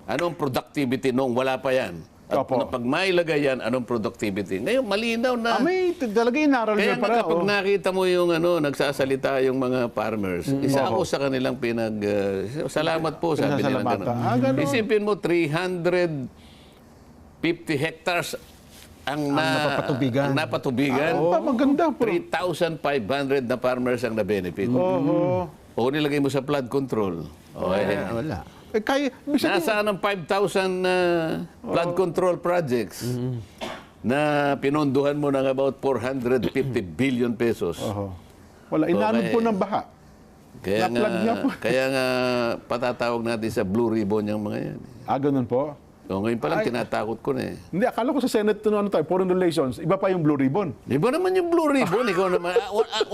anong productivity nung wala pa yan? At Opo. pag mailagay yan, anong productivity? Ngayon, malinaw na. May talaga inaral Kaya niya nga para. kapag nakita mo yung nagsasalita yung mga farmers, isa ako sa kanilang salamat po, sabi nila Pinasalamatan. gano'n. Ganun. Isipin mo, 350 hectares ang napatubigan. Maganda po. 3,500 na farmers ang na-benefit. Oo. O nilagay mo sa flood control. Okay. Wala. Kaya, Nasaan ang 5,000 flood control projects na pinondohan mo ng about 450 billion pesos? wala, inanod po ng baha. Na-flood niya po. Kaya nga patatawag natin sa blue ribbon yung mga yan. Ganun po. So, ngayon pa lang tinatakot ko na eh. Hindi, akala ko sa Senate Foreign Relations, iba pa yung Blue Ribbon. Di ba naman yung blue ribbon? Ikaw naman,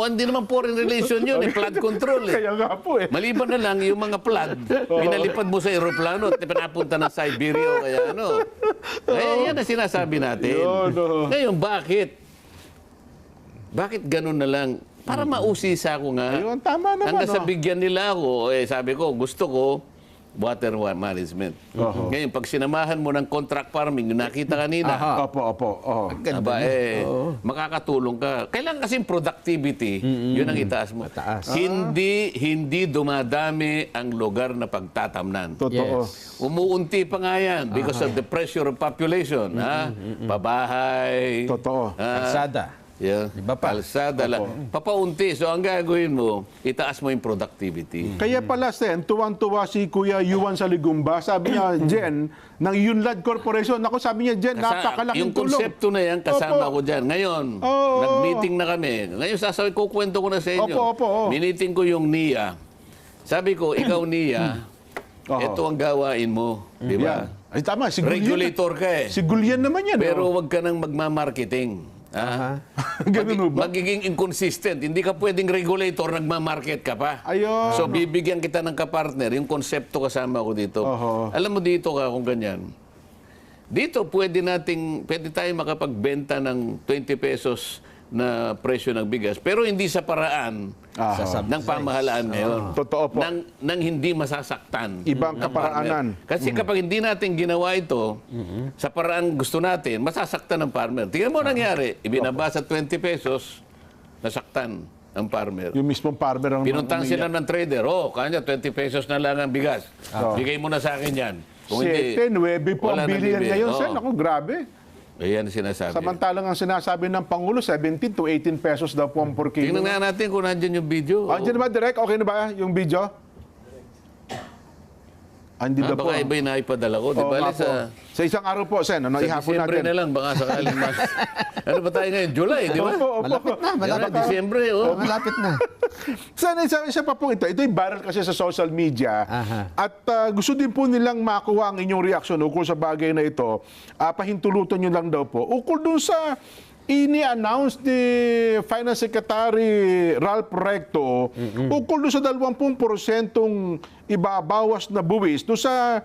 hindi naman foreign relation yun, flood control eh. Kaya nga po eh. Maliban na lang yung mga flood, pinalipad mo sa aeroplano at pinapunta ng Siberia o kaya ano. Kaya yan ang sinasabi natin. Ngayon, bakit? Bakit ganun na lang? Para mausisa ko nga. Ayun, tama naman. Hanggang sa bigyan nila ako, sabi ko, gusto ko, water management. Ngayon, pag sinamahan mo ng contract farming, yung nakita kanina, Opo. makakatulong ka. Kailangan kasing productivity, yun ang itaas mo. Hindi dumadami ang lugar na pagtatamnan. Totoo. Umuunti pa nga yan because of the pressure of population. Pabahay. Totoo. Kalsada. Yeah. Iba pa. Kalsada lang. Papaunti. So, ang gagawin mo, itaas mo yung productivity. Kaya pala, Sen, tuwang-tuwa si Kuya Yuan Saligumba. Sabi niya, Jen, ng Yunlad Corporation. Ako, sabi niya, Jen, napakalaking yung tulong. konsepto na yan, kasama Opo. ko dyan. Ngayon, nag-meeting na kami. Ngayon, kukwento ko na sa inyo. Opo. Miniting ko yung NIA. Sabi ko, ikaw NIA, ito ang gawain mo. Di ba? Ay, tama. Si Gullian. Regulator ka eh. Si Gullian naman yan. Pero wag ka nang magmamarketing. Ganun ba? Magiging inconsistent. Hindi ka pwedeng regulator, nagmamarket ka pa. Ayun. So, bibigyan kita ng kapartner. Yung konsepto kasama ko dito. Alam mo dito ka kung ganyan. Dito, pwede tayo makapagbenta ng 20 pesos na presyo ng bigas. Pero hindi sa paraan ng pamahalaan ngayon. Totoo po. Nang hindi masasaktan. Ibang ng kaparaanan. farmer. Kasi kapag hindi natin ginawa ito, sa paraan gusto natin, masasaktan ng farmer. Tingnan mo nangyari, ibinaba sa 20 pesos, nasaktan ang farmer. Yung mismong farmer ang... Pinuntang sila ng trader, kanya 20 pesos na lang ang bigas. Bigay mo na sa akin yan. Kung hindi, 7, 9 po wala ang nang bilihan bibili. ngayon, Oo. Sen. Ako, grabe. Ayan ang sinasabi. Samantalang ang sinasabi ng Pangulo, 17 to 18 pesos daw po ang per kilo. Tingnan nga natin kung nandyan yung video. Andiyan ba, direct? Okay na ba yung video? Hindi na po. Baka iba yung naipadala ko. Di Oo ba? nga po. Sa isang araw po, Sen, ano, Sa ihapon Disyembre natin. na lang, baka sakaling mas... ano ba tayo ngayon? July, di ba? Opo, opo. Malapit na, malapit na. Disyembre, oh. Malapit na. Sana isa pa po ito. Ito'y viral kasi sa social media. Aha. At gusto din po nilang makuha ang inyong reaksyon ukol sa bagay na ito. Pahintulutan nyo lang daw po. Ukol dun sa ini-announce ni Finance Secretary Ralph Recto ukol dun sa 20% ibabawas na buwis dun sa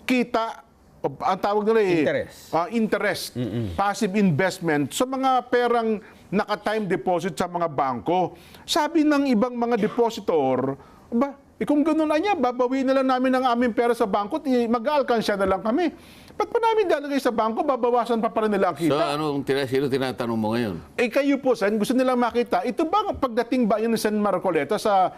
kita, ang tawag nila Interest. interest, passive investment sa mga perang naka-time deposit sa mga bangko. Sabi ng ibang mga depositor, kung gano'n na niya, babawiin na lang namin ang aming pera sa bangko, mag-aalkansya na lang kami. Ba't pa namin dalagay sa bangko, babawasan pa rin nila ang So, kita? sino tinatanong mo ngayon? Kayo po, Sen, gusto nilang makita, ito ba pagdating ba yun ni Sen Marcoleta sa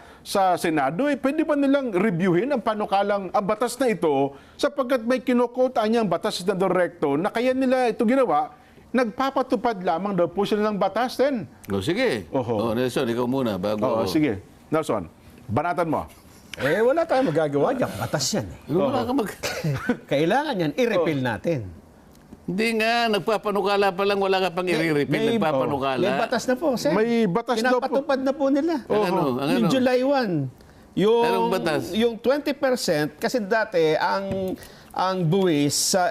Senado, pwede ba nilang reviewin ang panukalang, ang batas na ito, sapagkat may kinukota niyang batas na direkto, na kaya nila ito ginawa, nagpapatupad lamang daw po sila ng batas, Sen. O, sige. Oho. Nelson, ikaw muna. Bago. Sige. Nelson, banatan mo. Wala tayong magagawa dyan. Batas yan. Wala ka Kailangan yan, i-repeal natin. Hindi nga, nagpapanukala pa lang, wala ka pang i-repeat, nagpapanukala. May batas na po, sir. May batas daw po. Pinapatupad na po nila. Ang ano? Yung July 1. Anong batas? Yung 20%, kasi dati, ang buwis sa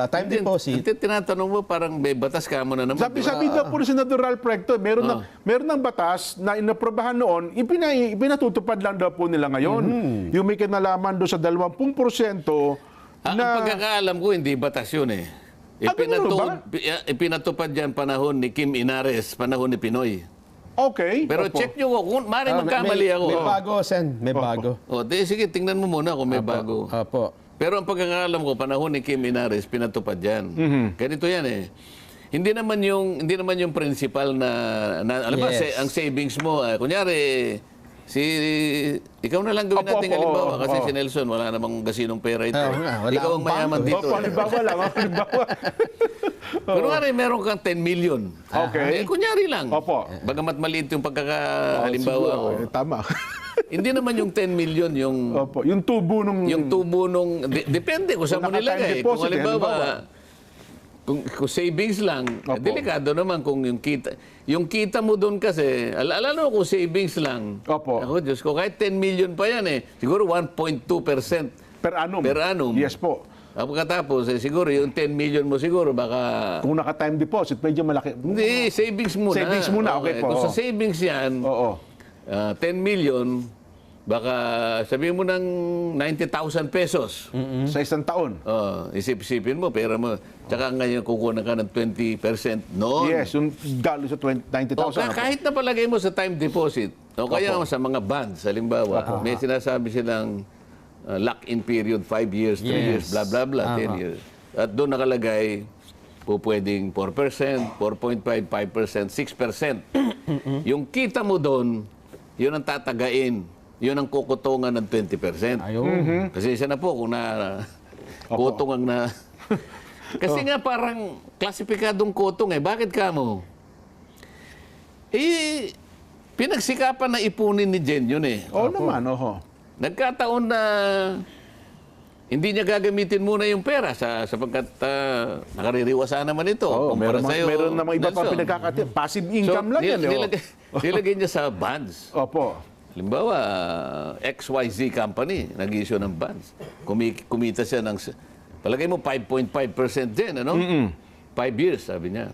time deposit, Tinatanong mo, parang may batas ka mo na naman. Sabi daw po ni Senador Ralph Recto, meron ng batas na inaprobahan noon, ipinatutupad lang daw po nila ngayon. Yung may kinalaman doon sa 20% Ang pagkakaalam ko, hindi batas yun eh. ganun ba? Ipinatupad yan panahon ni Kim Inares, panahon ni Pinoy. Okay. Pero Opo. check nyo ko, kung maaaring magkamali ako. May bago, Sen. May bago. O, sige, tingnan mo muna kung may bago. Opo. Pero ang pagkakaalam ko, panahon ni Kim Inares, pinatupad yan. Ganito yan eh. Hindi naman yung principal na alam mo, Yes. ang savings mo, kunyari, ikaw na lang gawin natin halimbawa kasi si Nelson, wala namang gasinong pera ito. Wala Ikaw ang akong mayaman bangko. dito. Opo, halimbawa lang. Halimbawa. Kunwari, meron kang 10 million. Okay. Kunyari lang. Opo. Bagamat maliit yung pagkakahalimbawa ko. Tama. Hindi naman yung 10 million yung Opo. Yung tubo nung... tubo nung depende kung saan mo Kung naka-time nilagay. deposit, Kung halimbawa, halimbawa. kung savings lang, Opo. delikado naman kung yung kita mo doon kasi, alam mo kung savings lang. Opo. Ako, Diyos ko, kahit 10 million pa yan eh. Siguro 1.2% Per annum. per annum. Yes po. Pagkatapos, siguro yung 10 million mo siguro baka... Kung naka-time deposit, medyo malaki. Hindi, savings muna. Savings muna, okay po. Kung sa savings yan, Oo. 10 million, baka sabihin mo ng 90,000 pesos. Sa isang taon. Isip-isipin mo, pera mo. Tsaka ngayon kukuha ka ng 20% noon. Yes, yung dalo sa 90,000. Kahit na palagay mo sa time deposit, o kaya sa mga bonds, halimbawa, may sinasabi silang lock-in period, 5 years, 3 years, blah, blah, blah, 10 years. At doon nakalagay, po pwedeng 4%, 4.5%, 5%, 6%. Yung kita mo doon, yun ang tatagain. Yun ang kukutungan ng 20%. Ayun. Kasi isa na po kung kutong ang na... Kasi nga parang klasipikadong kutong eh. Bakit ka mo? Pinagsikapan na ipunin ni Jen yun eh. Oo naman, oho. Nagkataon na hindi niya gagamitin muna yung pera sapagkat nakaririwasa naman ito. Kumpara sa'yo, Meron namang iba pa Nelson. pinagkakati. Passive income lang yan. Nilagay niya sa bonds. Opo. Halimbawa, XYZ company, nag-issue ng bonds. Kumita siya ng, palagay mo 5.5% din, ano? 5 years, sabi niya.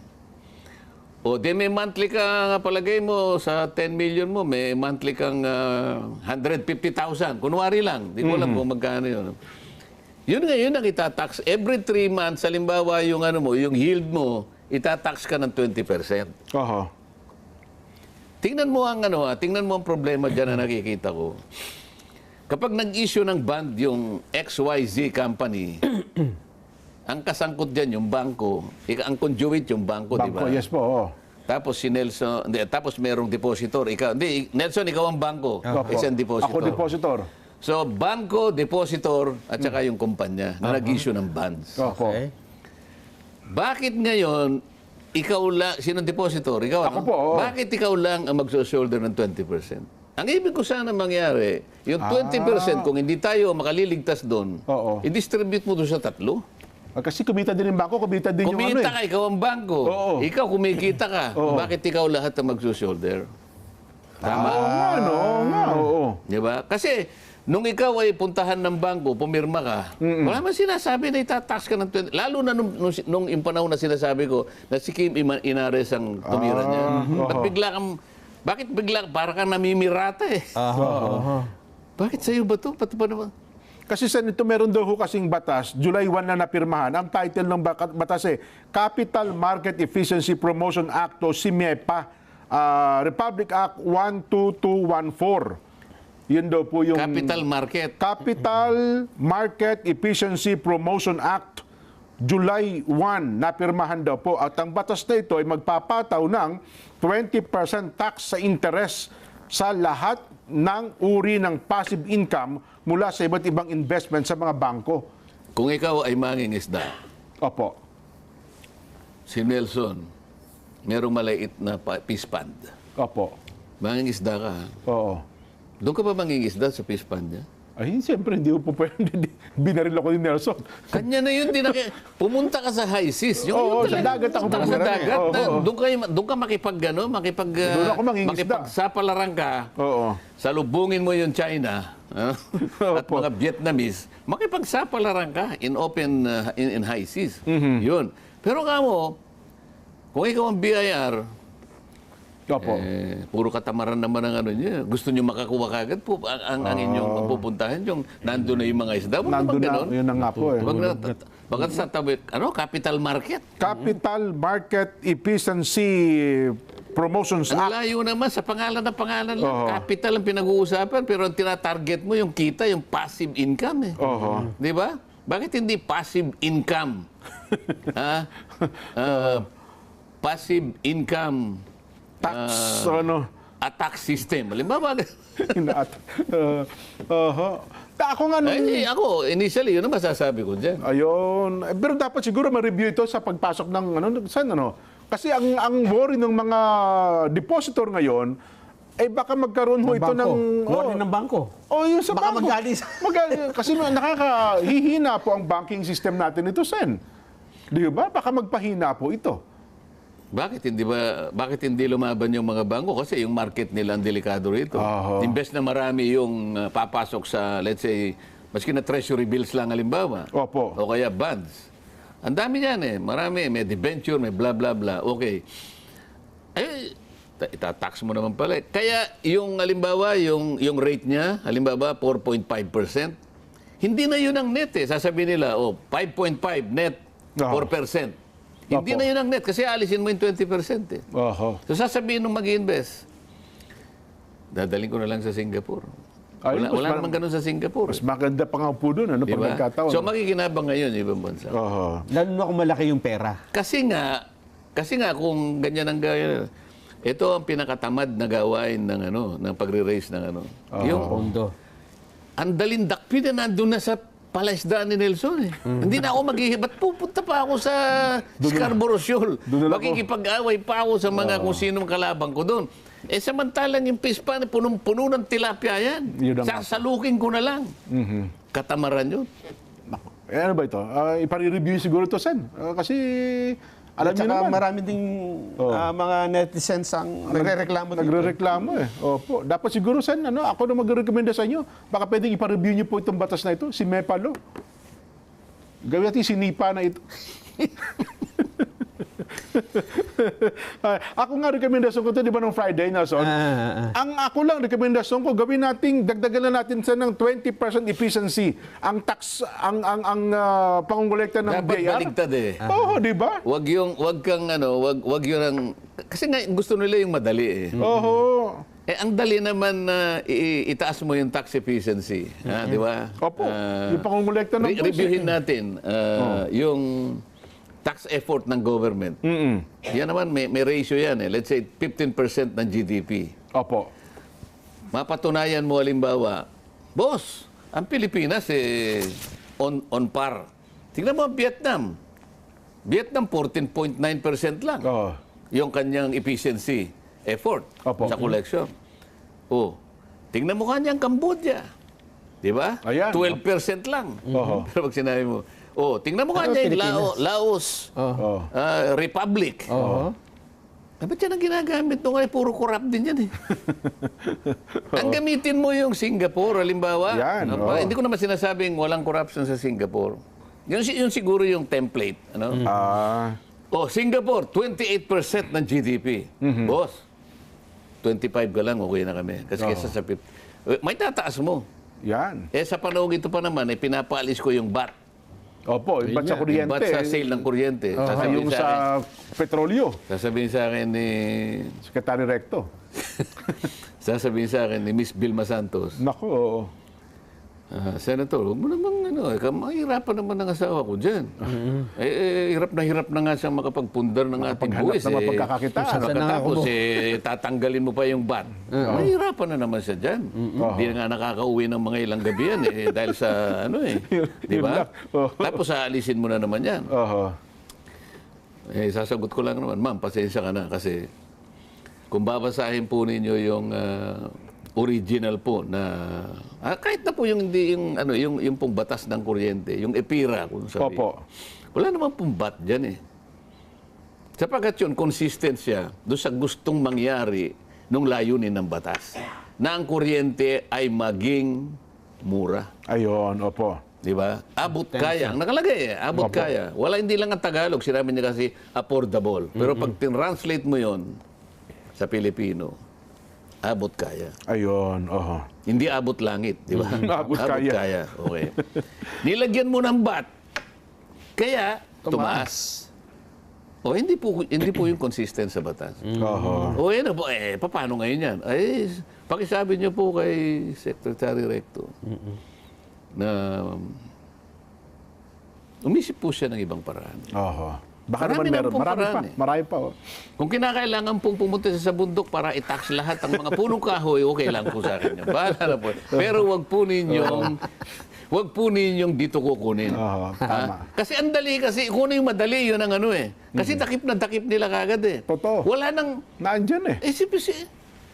O, di may monthly ka, palagay mo, sa 10 million mo, may monthly kang 150,000. Kunwari lang, di ko alam kung magkano yun. Yun ngayon ang itatax. Every 3 months, halimbawa yung, yung yield mo, itatax ka ng 20%. Oho. Tingnan mo ang problema diyan na nakikita ko. Kapag nag-issue ng bond yung XYZ company, ang kasangkot diyan yung bangko, ang conduit yung bangko, di ba? Bangko, yes po. Oo. Tapos si Nelson, tapos merong depositor, Nelson, ikaw ang bangko, Opo. isang depositor. Ako depositor. So, bangko, depositor, at saka yung kumpanya na nag-issue ng bonds. Opo. Okay. Bakit ngayon, ikaw lang, sinong depositor? Ikaw, Ako ano? po, oo. Bakit ikaw lang ang magso-shoulder ng 20%? Ang ibig ko sana mangyari, yung 20%, kung hindi tayo makaliligtas doon, Oo. i-distribute mo doon sa tatlo. Kasi kumita din yung bangko, kumita din yung ano Kumita eh. ka, ikaw ang bangko. Oo. Ikaw kumikita ka. Oo. Bakit ikaw lahat ang magso-shoulder? Tama? Oo nga, no? Oo nga, oo. Di ba? Kasi, nung ikaw ay puntahan ng bangko, pumirma ka, wala man sinasabi na itatax ka ng 20. Lalo na nung yung panahon na sinasabi ko, na si Kim Inares ang tumira niya. Bakit bigla, para kang namimirata eh. Bakit sa'yo ba ito? Ba't ba naman? Kasi sa nito meron daw ho kasing batas, July 1 na napirmahan. Ang title ng batas eh, Capital Market Efficiency Promotion Act o CMEPA, Republic Act 12214. Yun daw po yung Capital market. Capital Market Efficiency Promotion Act, July 1, napirmahan daw po. At ang batas na ito ay magpapataw ng 20% tax sa interest sa lahat ng uri ng passive income mula sa iba't ibang investment sa mga bangko. Kung ikaw ay mangingisda, Opo. si Nelson, merong maliit na fish pond. Opo. Mangingisda ka, ha? Oo. Doon ka ba mangingisda sa fish pond niya? Ay, siyempre, hindi ko po pwede. Binaril ako ni Nelson. Kanya na yun, pumunta ka sa high seas. Oo, talaga, sa dagat ako pumunta ka sa pumunta dagat. eh. Oo. Doon ka Doon ako mangingisda. makipagsapalaran ka. Oo. Salubungin mo yung China at Opo. mga Vietnamese. Makipagsapalaran ka in open, in high seas. Yun. Pero kamo, kung ikaw ang BIR, Opo. puro katamaran naman ang ano niya. Gusto niyo makakuha kagad po ang inyong pupuntahan yung nandun na yung mga isda. Huwag Nandun naman na, ganun. yun na nga po eh. Bakit sa tabi, capital market? Capital Market Efficiency Promotions Ang Act. layo naman sa pangalan lang. Oo. Capital ang pinag-uusapan, pero ang tinatarget mo yung kita, yung passive income eh. Oo. Di ba? Bakit hindi passive income? ha? Passive income Tax, ano. a tax system. Halimbawa, Ako nga nung... ako, initially, yun ang masasabi ko dyan. Ayun. Pero dapat siguro ma-review ito sa pagpasok ng saan ano. Kasi ang worry ng mga depositor ngayon ay baka magkaroon ho ito ng Warning ng bangko. yung sa Baka bangko. magaling sa- Kasi nakakahihina po ang banking system natin ito, Sen. Di ba? Baka magpahina po ito. Bakit hindi lumaban yung mga bangko? Kasi yung market nila ang delikado rito. Aha. Imbes na marami yung papasok sa, let's say, maski na treasury bills lang halimbawa. Opo. O kaya bonds. Ang dami yan eh. Marami. May debenture, may bla bla bla. Okay. Ay, itatax mo naman pala. Kaya yung halimbawa, yung rate niya, halimbawa 4.5%, hindi na yun ang net eh. Sasabihin nila, 5.5 net, 4%. Hindi Opo. na yun ang net kasi alisin mo yung 20% eh. Oho. So sasabihin nung mag-invest, dadaling ko na lang sa Singapore. Ayun, Wala namang ganun sa Singapore. Mas maganda pa nga po doon, ano, pag Diba? nagkataon. So makikinabang ngayon yung ibang bansa. Oho. Lalo na kung malaki yung pera. Kasi nga kung ganyan ang gaya, ito ang pinakatamad na gawain ng pagre-raise ng ano. Yung Pondo. ang daling dakpin na nandun na sa palaisdaan ni Nelson eh. Hindi na ako ba't pupunta pa ako sa Scarborough Shoal? Doon na lang Makikipag-away pa ako sa mga kung sinong kalabang ko doon. Samantalang yung pispan, punong-puno ng tilapia yan. Yun ang- Sasalukin ko na lang. Katamaran yun. Ano ba ito? Ipare-review siguro ito, Sen. Kasi, alam At niyo saka naman. marami ding mga netizens ang nagre-reklamo dito. Nagre-reklamo eh. Opo. Dapat siguro, Sen, ako na magre-recommenda sa inyo. Baka pwedeng ipa-review niyo po itong batas na ito, si MEPA Law. Gawin natin sinipa na ito. Ako nga rekomendasyon ko ito, di ba, nung Friday, Nelson? Ang ako lang, rekomendasyon ko, gawin natin, dagdagan na natin sa ng 20% efficiency ang tax, ang pangungulekta ng Dapat BIR. baligtad eh. Oo, di ba? Wag yun ang, kasi nga gusto nila yung madali eh. Oo. Ang dali naman na itaas mo yung tax efficiency, di ba? Opo. Yung pangungulekta ng buwis. Reviewin natin yung tax effort ng government. Yan naman, may ratio yan eh. Let's say 15% ng GDP. Opo. Mapatunayan mo halimbawa, boss, Ang Pilipinas, on par. Tingnan mo ang Vietnam. Vietnam, 14.9% lang. Oo. Yung kanyang efficiency effort Opo. sa collection. Oh, tingnan mo kanyang Cambodia. Di ba? Ayan. 12% lang. Oo. Pero pag sinabi mo, tingnan mo kanya yung Laos, Oo. Republic. Oo. Ba't yan ang ginagamit nung puro corrupt din yan eh. Ang gamitin mo yung Singapore, halimbawa. Yan, oo. Hindi ko naman sinasabing walang corruption sa Singapore. Yun siguro yung template. Ano? Singapore, 28% ng GDP. Boss, 25 ka lang, okay na kami. Kasi kesa sa 50. May tataas mo. Yan. Sa panahon ito pa naman, pinapaalis ko yung VAT. Opo, yung bat sa kuryente. VAT sa sale ng kuryente. Saka yung sa petrolyo. Sasabihin sa akin ni... Secretary Recto. Sasabihin sa akin ni Miss Vilma Santos, Naku, oo. Senator, huwag mo namang mahirapan naman ang asawa ko dyan. Hirap na nga siyang makapagpundar ng ating Makapaghanap buwis. na mapagkakakitaan. Pagkatapos, tatanggalin mo pa yung bat. Mahirapan na naman siya dyan. Hindi na nga nakakauwi ng mga ilang gabi yan dahil sa di Yun ba? lang. Oo. Tapos aalisin mo na naman yan. Oho. Sasagot ko lang naman, ma'am, pasensya ka na kasi kung babasahin po ninyo yung original po na kahit na po yung hindi yung pong batas ng kuryente, yung EPIRA kung sabi. Opo. Wala naman pong bat diyan eh. Sapagkat yun consistent siya doon sa gustong mangyari nung layunin ng batas na ang kuryente ay maging mura. Ayun, opo. Di ba? Abot kaya. Ang nakalagay abot Opo. kaya. Wala, hindi lang ang Tagalog. Sinabi niya kasi affordable. Pero pag tin-translate mo yon sa Pilipino, abot kaya. Ayun, oho. Hindi abot langit, di ba? Abot kaya. Okay. Nilagyan mo ng bat. Kaya, tumaas. Hindi po yung consistent sa batas. Oho. Paano ngayon yan? Pakisabi niyo po kay Secretary Recto na umisip po siya ng ibang paraan. Oho. Baka Marami naman na meron. pong Marami pa. paraan eh. Marami pa. Oh. Kung kinakailangan pong pumunta sa bundok para i-tax lahat ang mga punong kahoy, okay lang po sa akin yan. Bahala na po. Pero wag po ninyong dito kukunin. Oo, tama. Kasi ang dali kasi, kung ano yung madali, yun ang Kasi takip na takip nila kagad eh. Totoo. Wala nang, Naandyan eh.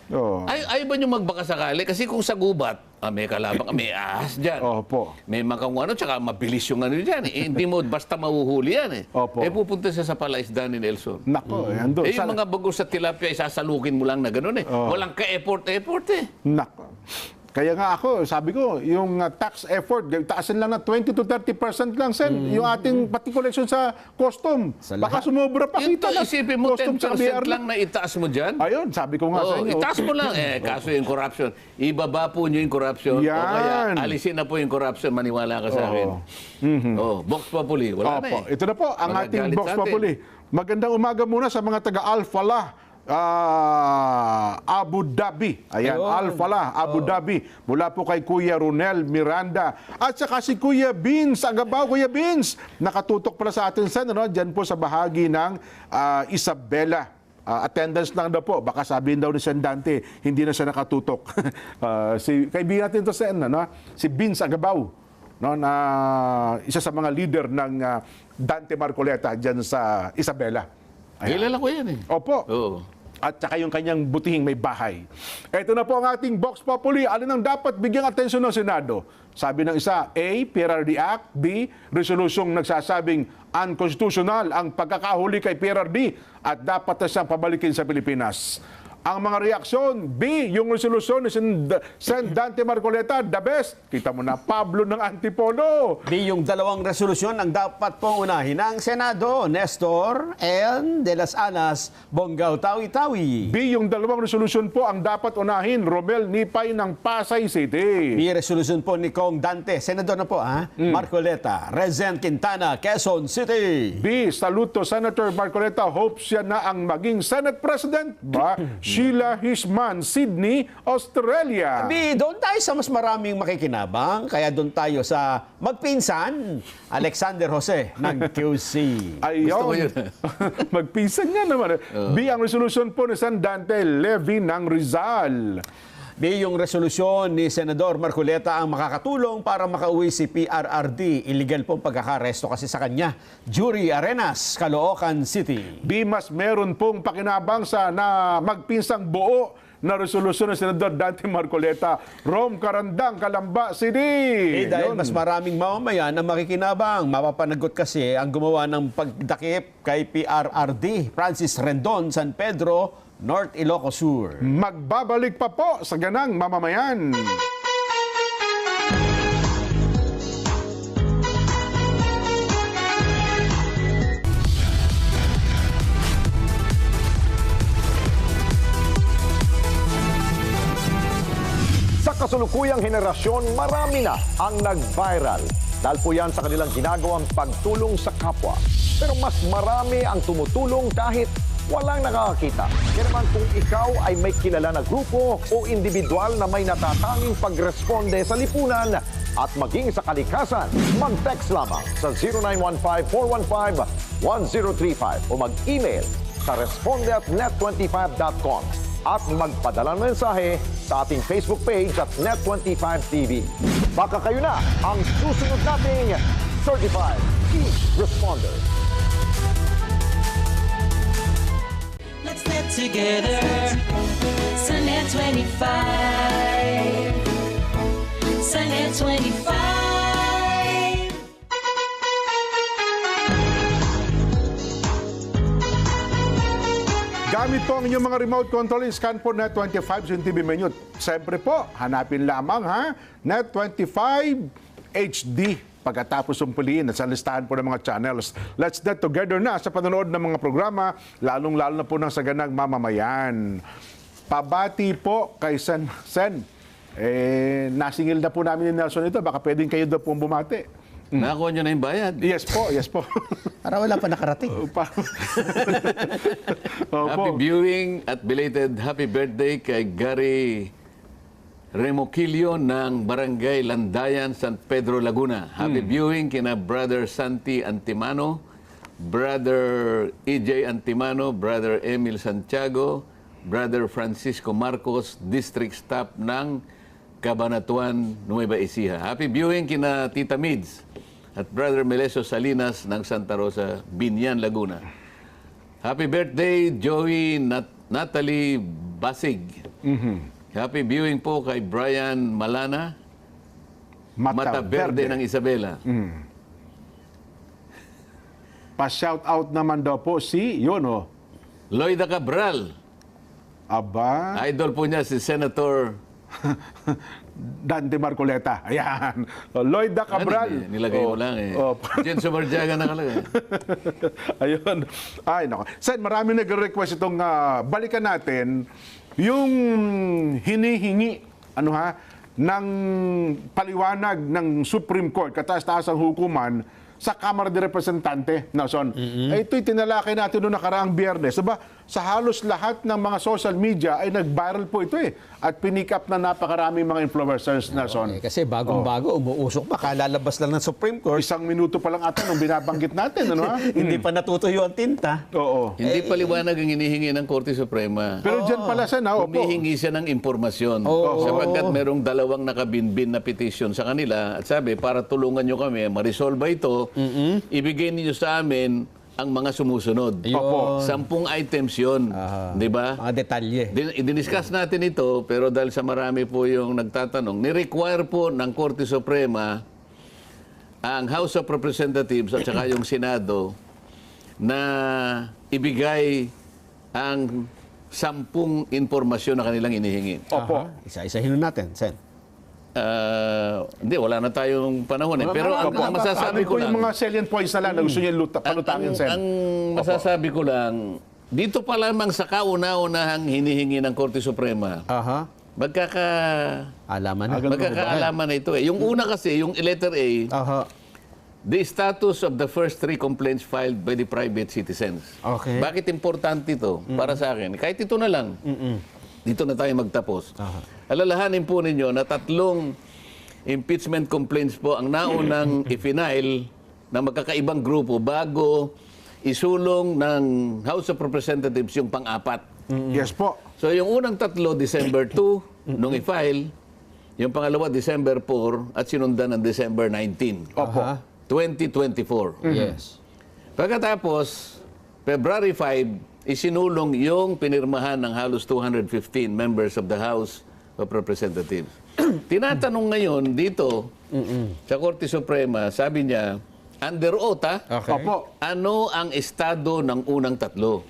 Oo. ayaw ba nyo magbaka sakali? Kasi kung sa gubat, may kalabang, may ahas dyan. Opo. May tsaka mabilis yung dyan. Hindi mo basta mahuhuli yan eh. Opo. Pupunta siya sa palaisdaan ni Nelson. Nako, andun. Yung mga bagos sa tilapia, isasalukin mo lang na gano'n eh. Walang ka-effort eh. Nako. Kaya nga ako, sabi ko, yung tax effort, taasin lang na 20 to 30% lang, Sen. Yung ating pati collection sa custom. Baka sumobra pa kita na. Isipin mo, custom 10% sa BR lang na itaas mo dyan. Ayun, sabi ko nga sa inyo. Itaas mo lang. Kaso yung corruption. Ibaba po nyo yung corruption. O kaya Yan. alisin na po yung corruption. Maniwala ka sa akin. Vox Populi. Wala na Opo. eh. Ito na po, ang Magagalit ating Vox sa atin. Populi. Magandang umaga muna sa mga taga-Al-Falah. Abu Dhabi. Ayan, Al-Falah, Abu Dhabi. Mula po kay Kuya Ronel Miranda. At saka si Kuya Beans, Agabaw. Kuya Beans, nakatutok pala sa atin, Sen, dyan po sa bahagi ng Isabela. Attendance lang daw po. Baka sabihin daw ni Sen Dante, hindi na siya nakatutok. Kaibigan natin ito, Sen, si Beans Agabaw. Na isa sa mga leader ng Dante Marcoleta dyan sa Isabela. Ayan. Kilala ko yan eh. Opo. Oo. At saka yung kanyang butihing may bahay. Ito na po ang ating Vox Populi. Alin ang dapat bigyang atensyon ng Senado? Sabi ng isa, A. PRRD Act. B. Resolusyong nagsasabing unconstitutional ang pagkakahuli kay PRRD at dapat na siyang pabalikin sa Pilipinas. Ang mga reaksyon, B, yung resolusyon ni Sen Dante Marcoleta, the best. Kita mo na, Pablo ng Antipolo. Di yung dalawang resolusyon ang dapat pong unahin ng Senado, Nestor and De Las Anas, Bonggao Tawi-Tawi. B, yung dalawang resolusyon po ang dapat unahin, Romel Nipay ng Pasay City. May resolusyon po ni Kong Dante, Senador na po Marcoleta, Rezen Quintana, Quezon City. B, saluto Senator Marcoleta, hopes siya na ang maging Senate President ba? Sheila Hisman, Sydney, Australia. B, doon tayo sa mas maraming makikinabang, kaya doon tayo sa magpinsan, Alexander Jose ng QC. Ayun. Gusto ko yun. Magpinsan nga naman. B, ang resolusyon po ni San Dante Levy ng Rizal. Yung resolusyon ni Senador Marcoleta ang makakatulong para makauwi si PRRD. Illegal pong pagkakaresto kasi sa kanya. Jury Arenas, Caloocan City. Mas meron pong pakinabang sa na magpinsang buo na resolusyon ng Senador Dante Marcoleta, Rom Carandang, Calamba City. Dahil Yun. mas maraming mamamayan na makikinabang. Mapapanagot kasi ang gumawa ng pagdakip kay PRRD, Francis Rendon, San Pedro, North Ilocos Sur. Magbabalik pa po sa ganang mamamayan. Sa kasulukuyang henerasyon, marami na ang nag-viral. Dahil po yan sa kanilang ginagawang pagtulong sa kapwa. Pero mas marami ang tumutulong kahit walang nakakakita. Kaya naman kung ikaw ay may kilala na grupo o individual na may natatanging pagresponde sa lipunan at maging sa kalikasan, mag-text lamang sa 0915-415-1035 o mag-email sa responde@net25.com at magpadala ng mensahe sa ating Facebook page at Net25TV. Baka kayo na ang susunod nating Certified Key Responder. Let's net together. Sa Net 25. Sa Net 25. Gamit po ang inyong mga remote control, scan po Net25 sa TV menu. Siyempre po, hanapin lamang Net25 HD. Pagkatapos umpuliin at sa listahan po ng mga channels. Let's get together na sa panonood ng mga programa, lalong-lalo na po ng saganang mamamayan. Pabati po kay Sen. Nasingil na po namin ni Nelson ito. Baka pwedeng kayo daw pong bumati. Nakakuha nyo na yung bayad. Yes po, yes po. Para wala pa nakarating. Happy viewing at belated happy birthday kay Gary Remoquillo ng Barangay Landayan, San Pedro, Laguna. Happy viewing kina Brother Santi Antimano, Brother EJ Antimano, Brother Emil Santiago, Brother Francisco Marcos, District Staff ng Cabanatuan, Nueva Ecija. Happy viewing kina Tita Mids at Brother Meleso Salinas ng Santa Rosa, Binyan, Laguna. Happy birthday, Joey Natalie Basig. Happy viewing po kay Brian Malana, Mata Verde ng Isabela. Pa-shout out naman daw po si, Loida Cabral. Aba, Idol po niya si Senator. Dante Marcoleta. Ayan. Lloyda Cabral. Ano, nilagay mo lang eh. Oh. Jen Sumarjaga nakalagay. Ayun. Ay, nako. Sen, marami nag-request itong balikan natin yung hinihingi, ng paliwanag ng Supreme Court, kataas-taasang hukuman, sa Kamara de Representante, Nelson. Ito'y tinalakay natin noong nakaraang Biyernes. Diba? Sa halos lahat ng mga social media ay nag-viral po ito eh. At pinick up na napakaraming mga influencers, Nelson. Kasi bagong-bago, umuusok pa. Kalalabas lang ng Supreme Court. 1 minuto pa lang ata nung binabanggit natin. Hindi pa natutuyo ang tinta. Oo. Hindi paliwanag ang hinihingi ng Korte Suprema. Pero dyan pala Sen, opo. Humihingi siya ng impormasyon. Sapagkat merong dalawang nakabinbin na petition sa kanila. At sabi, para tulungan nyo kami, ma-resolve ito, ibigay niyo sa amin ang mga sumusunod. Opo. 10 items yun. Di ba? Mga detalye. Diniscuss natin ito, pero dahil sa marami po yung nagtatanong, ni-require po ng Korte Suprema ang House of Representatives at saka yung Senado na ibigay ang 10 impormasyon na kanilang inihingi. Opo. Isa-isahin natin, Sen. Hindi, wala na tayong panahon eh. Pero ang masasabi ko yung lang, mga salient points na lang na gusto niya palutangin, Sen. ang masasabi ko lang, dito pa lamang sa kauna-unahang hinihingi ng Korte Suprema, Alaman na. magkakaalaman na ito eh. Yung una kasi, yung letter A, the status of the first 3 complaints filed by the private citizens. Okay. Bakit importante ito para sa akin? Kahit ito na lang. Dito na tayo magtapos. Alalahanin po ninyo na 3 impeachment complaints po ang naunang i-file ng magkakaibang grupo bago isulong ng House of Representatives yung pang-4. Yes po. So yung unang 3, December 2, nung i-file. Yung pangalawa, December 4 at sinundan ng December 19. Opo. 2024. Yes. Pagkatapos, February 5, isinulong yung pinirmahan ng halos 215 members of the House of Representatives. Tinatanong ngayon dito sa Korte Suprema, sabi niya, under oath, Okay. Opo. ano ang estado ng unang tatlo?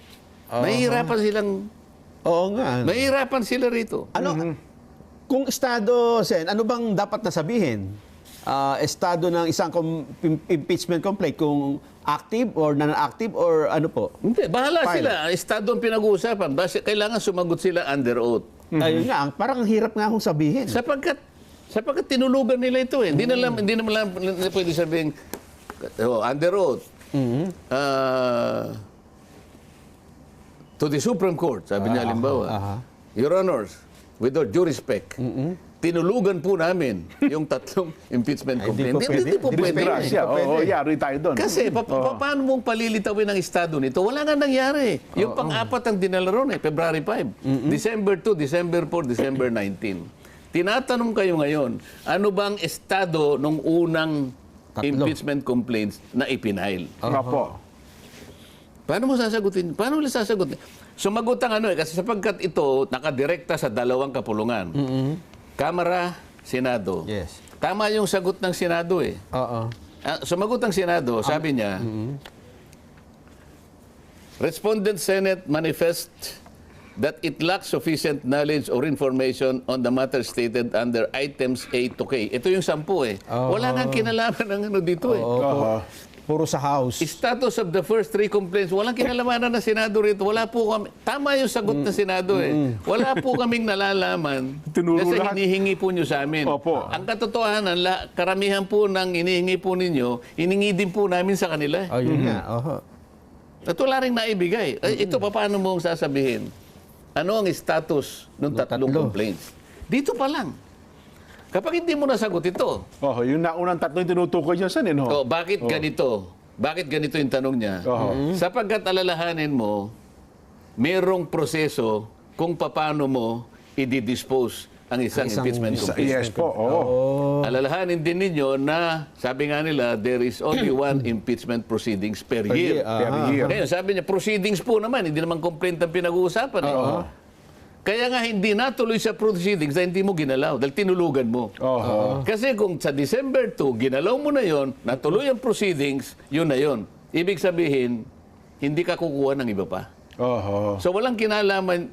Mahihirapan silang, Oo nga. mahihirapan sila rito. Ano, kung estado, Sen, ano bang dapat na sabihin? Estado ng isang impeachment complaint, kung active or non-active or ano po? Hindi, bahala File. sila. Estado ang pinag-uusapan. Basta kailangan sumagot sila under oath. Ayun nga, parang ang hirap nga akong sabihin. Sapagkat tinulugan nila ito eh. Hindi naman lang pwede sabihin, under oath. To the Supreme Court, sabi niya halimbawa, Your Honors, with all due respect, tinulugan po namin yung tatlong impeachment complaint. Hindi po pwede. Disgrasya. Oo, yari tayo doon. Kasi paano mong palilitawin ang estado nito? Wala nga nangyari. Yung pang-apat ang dinala ron February 5. December 2, December 4, December 19. Tinatanong kayo ngayon, ano bang estado nung unang impeachment complaints na ipinail? Opo. Paano mo sasagutin? Paano nila sasagutin? Sumagot ang kasi sapagkat ito nakadirekta sa dalawang kapulungan. Kamara, Senado. Yes. Tama yung sagot ng Senado eh. Oo. Sumagot ang Senado, sabi niya, Respondent Senate manifest that it lacks sufficient knowledge or information on the matter stated under items A to K. Ito yung 10 eh. Wala nang kinalaman ng dito eh. Puro sa house. Status of the first 3 complaints, walang kinalamanan ng Senado rito. Wala po kami, tama yung sagot ng Senado eh. Wala po kaming nalalaman Tinuro kasi lahat. hinihingi po nyo sa amin. Opo. Ang katotohanan, karamihan po ng hinihingi po ninyo, hiningi din po namin sa kanila. Ayun nga. Oho. At wala rin naibigay. Ito, paano mo sasabihin? Ano ang status ng tatlong tatlo. complaints? Dito pa lang. Kapag hindi mo nasagot ito, Oh, yung naunang tatlo yung tinutukoy niya saan, no? bakit ganito? Bakit ganito yung tanong niya? Sapagkat alalahanin mo, merong proseso kung paano mo i-dispose ang isang impeachment complaint. Yes po, oo. Alalahanin din ninyo na, sabi nga nila, there is only one impeachment proceedings per year. Per year. Ngayon, sabi niya, proceedings po naman, hindi naman complaint ang pinag-uusapan. Kaya nga hindi natuloy sa proceedings dahil hindi mo ginalaw, dahil tinulugan mo. Kasi kung sa December 2, ginalaw mo na yon, natuloy ang proceedings, yun na yon. Ibig sabihin, hindi ka kukuha ng iba pa. So walang kinalaman,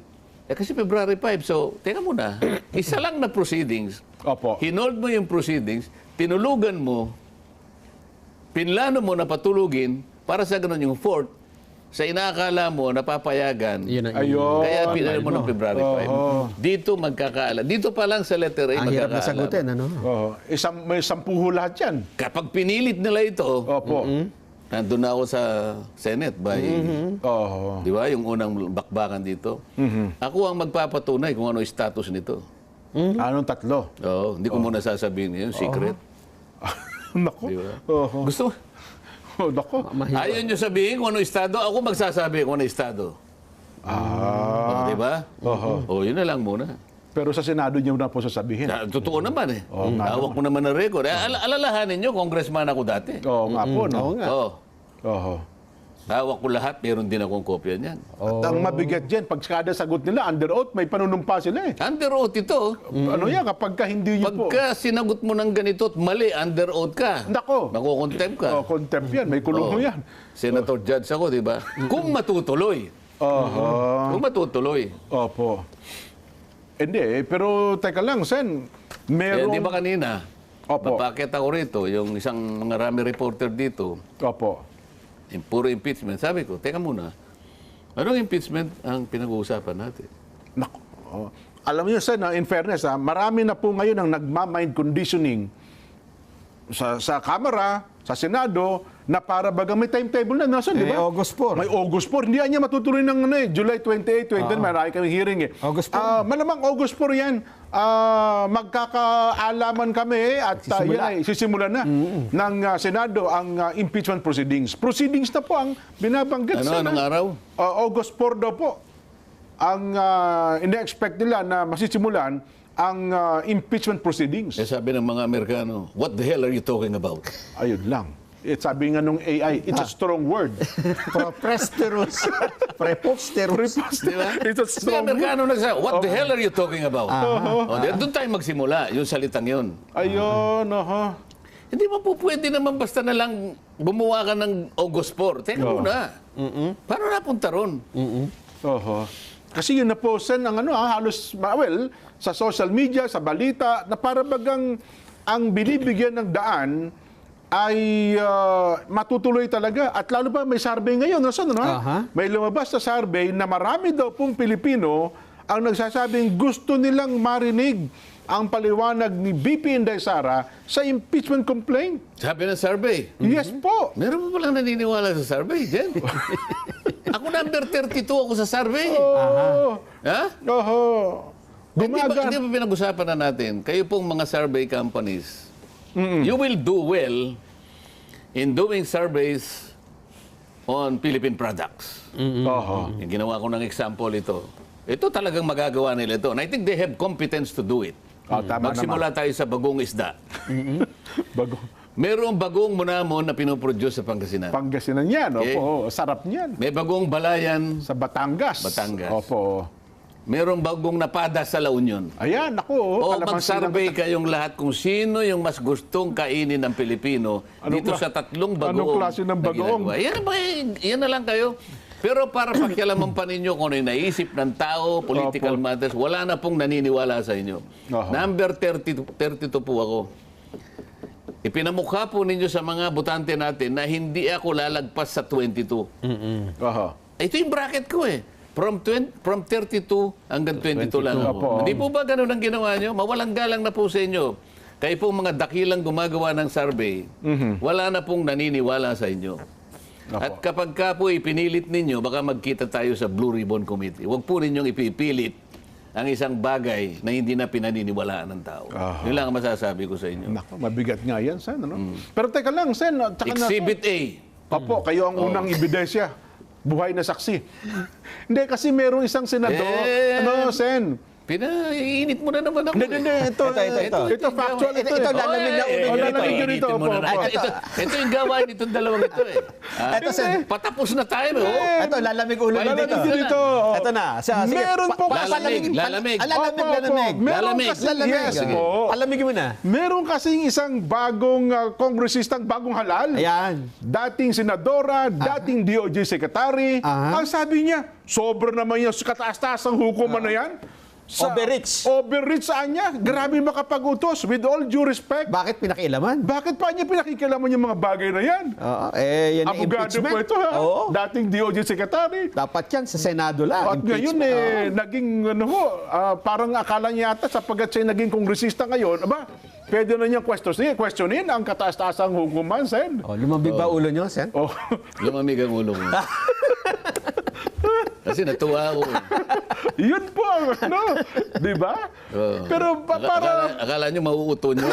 kasi February 5, so teka muna, isa lang na proceedings, Opo. hinold mo yung proceedings, tinulugan mo, pinlano mo na patulugin, para sa ganun yung fourth, sa inaakala mo, napapayagan, Yun ang Ayun. kaya pinalo mo ng February 5. Dito magkakaala. Dito pa lang sa letter A, Ang hirap na magkakaala. sagutin, ano? May 10 lahat yan. Kapag pinilit nila ito, Opo. nandun na ako sa Senate by, Oo. di ba, yung unang bakbakan dito. Ako ang magpapatunay kung ano yung status nito. Anong tatlo? Oo, hindi ko muna sasabihin yun, secret. Naku. Di ba? Oo. Gusto mo? Naku. Ayaw nyo sabihin kung ano yung estado, ako magsasabi kung ano yung estado. Di ba? Yun na lang muna. Pero sa Senado niyo na po sasabihin. Totoo naman eh. Hawak mo naman ng record. Alalahanin nyo, congressman ako dati. Oo nga po, no? Oo nga. Oo. Hawak ko lahat, meron din akong kopya niyan. At ang mabigat dyan, pag kada sagot nila, under oath, may panunumpa sila eh. Under oath ito. Ano yan, kapag ka hindi niyo po. Pagka sinagot mo ng ganito at mali, under oath ka. Nako. Nakukontempt ka. Contempt yan, may kulong yan. Senator Judge ako, di ba? Kung matutuloy. Kung matutuloy. Opo. Hindi, pero teka lang, Sen. Eh, Merong... di ba kanina? Opo. Papakit ako rito, yung isang mga rami reporter dito, Opo. yung puro impeachment. Sabi ko, teka muna, anong impeachment ang pinag-uusapan natin? Naku. Alam niyo, Sen, in fairness, marami na po ngayon ang nagma-mind conditioning sa Kamara, sa Senado, na para baga may timetable na nasa, di May ba? August 4. May August 4. Hindi niya matutuloy ng July 28, 29. Marami kami hearing eh. August 4. Malamang August 4 yan. Magkakaalaman kami at yan ay sisimulan na ng Senado ang impeachment proceedings. Proceedings na po ang binabanggit. Sen, Anong araw? August 4 daw po ang ina-expect nila na masisimulan impeachment proceedings. Eh, sabi ng mga Amerikano, what the hell are you talking about? Ayun lang. Sabi nga nung AI, it's a strong word. Preposterous. Preposterous. Di ba? It's a May strong word. Amerikano nagsabi, what the hell are you talking about? Doon tayo magsimula, yung salitang yun. Ayun, Hindi mo po pwede naman basta na lang gumawa ka ng August 4. Teka muna. Paano napunta ron? Oho. Kasi yun na po, Sen, ang halos, well, sa social media, sa balita, na para bagang ang binibigyan ng daan ay matutuloy talaga. At lalo pa may survey ngayon, Sen, may lumabas na survey na marami daw pong Pilipino ang nagsasabing gusto nilang marinig ang paliwanag ni BP Inday Sara sa impeachment complaint. Sabi ng survey. Yes po. Meron mo palang naniniwala sa survey, Jen? Ako number 32 ako sa survey. Ha? Oho. Hindi ba pinag-usapan na natin, kayo pong mga survey companies, you will do well in doing surveys on Philippine products. Oho. Yung ginawa ko ng example ito. Ito talagang magagawa nila ito. And I think they have competence to do it. Tama Magsimula tayo sa bagong isda. Bago. Merong bagong munamon na pinoproduce sa Pangasinan. Pangasinan yan. Okay. Opo. Sarap niyan. May bagong balayan. Sa Batangas. Batangas. Opo. Merong bagong napada sa La Union. Ayan, ako. O mag-survey kayong lahat kung sino yung mas gustong kainin ng Pilipino dito sa tatlong bagoong. Anong klase ng na bagoong? ginagawa. Yan na lang kayo. Pero para pakialaman pa ninyo kung ano yung naisip ng tao, political matters, wala na pong naniniwala sa inyo. Number 32 po ako. Ipinamukha po ninyo sa mga botante natin na hindi ako lalagpas sa 22. Oho. Ito yung bracket ko eh. From 32 hanggang 22 lang ako. Opo. Hindi po ba ganun ang ginawa nyo? Mawalang galang na po sa inyo. Kayo po mga dakilang gumagawa ng survey, wala na pong naniniwala sa inyo. At kapag ka po ipinilit ninyo, baka magkita tayo sa Blue Ribbon Committee. Huwag po ninyong ipipilit ang isang bagay na hindi na pinaniniwalaan ng tao. Yun lang ang masasabi ko sa inyo. Nako, mabigat nga yan, Sen. Pero teka lang, Sen. Exhibit A. Opo, kayo ang unang ebidensya. Buhay na saksi. Hindi, kasi merong isang senador. Sen? Pinaiinit mo na naman ako. Hindi. Ito factual. Ito lalamig na ulo nito. Lalamig nyo rito. Ito yung gawain itong dalawang ito eh. Ito, Sen. Patapos na tayo. Ito, lalamig ulo nito. Lalamig dito. Ito na. Sige. Meron po Lalamig. Lalamig. Meron Lalamig. kasi, yes po. Palamigin mo na. Meron kasing isang bagong kongresistang bagong halal. Ayan. Dating senadora, dating DOJ secretary. Ang sabi niya, sobra naman yung kataas-taas ang hukuman na yan. Overreach. Overreach saan niya? Grabe makapag-utos. With all due respect. Bakit pinakialaman? Bakit pa niya pinakikialaman yung mga bagay na yan? Oo. Yan ang Abogado impeachment. po ito, ha? Oo. Dating DOJ secretary. Dapat yan sa Senado lang. At ngayon, naging, parang akala niya yata, sapagkat siya naging kongresista ngayon, pwede na niyang questionin ang kataas-taasang hukuman, Sen. Lumambig ba ulo nyo, Sen? Oh. Lumamig ang ulo mo. Kasi natuwa ako. Yun po ang di ba? Pero Akala nyo mauuto nyo.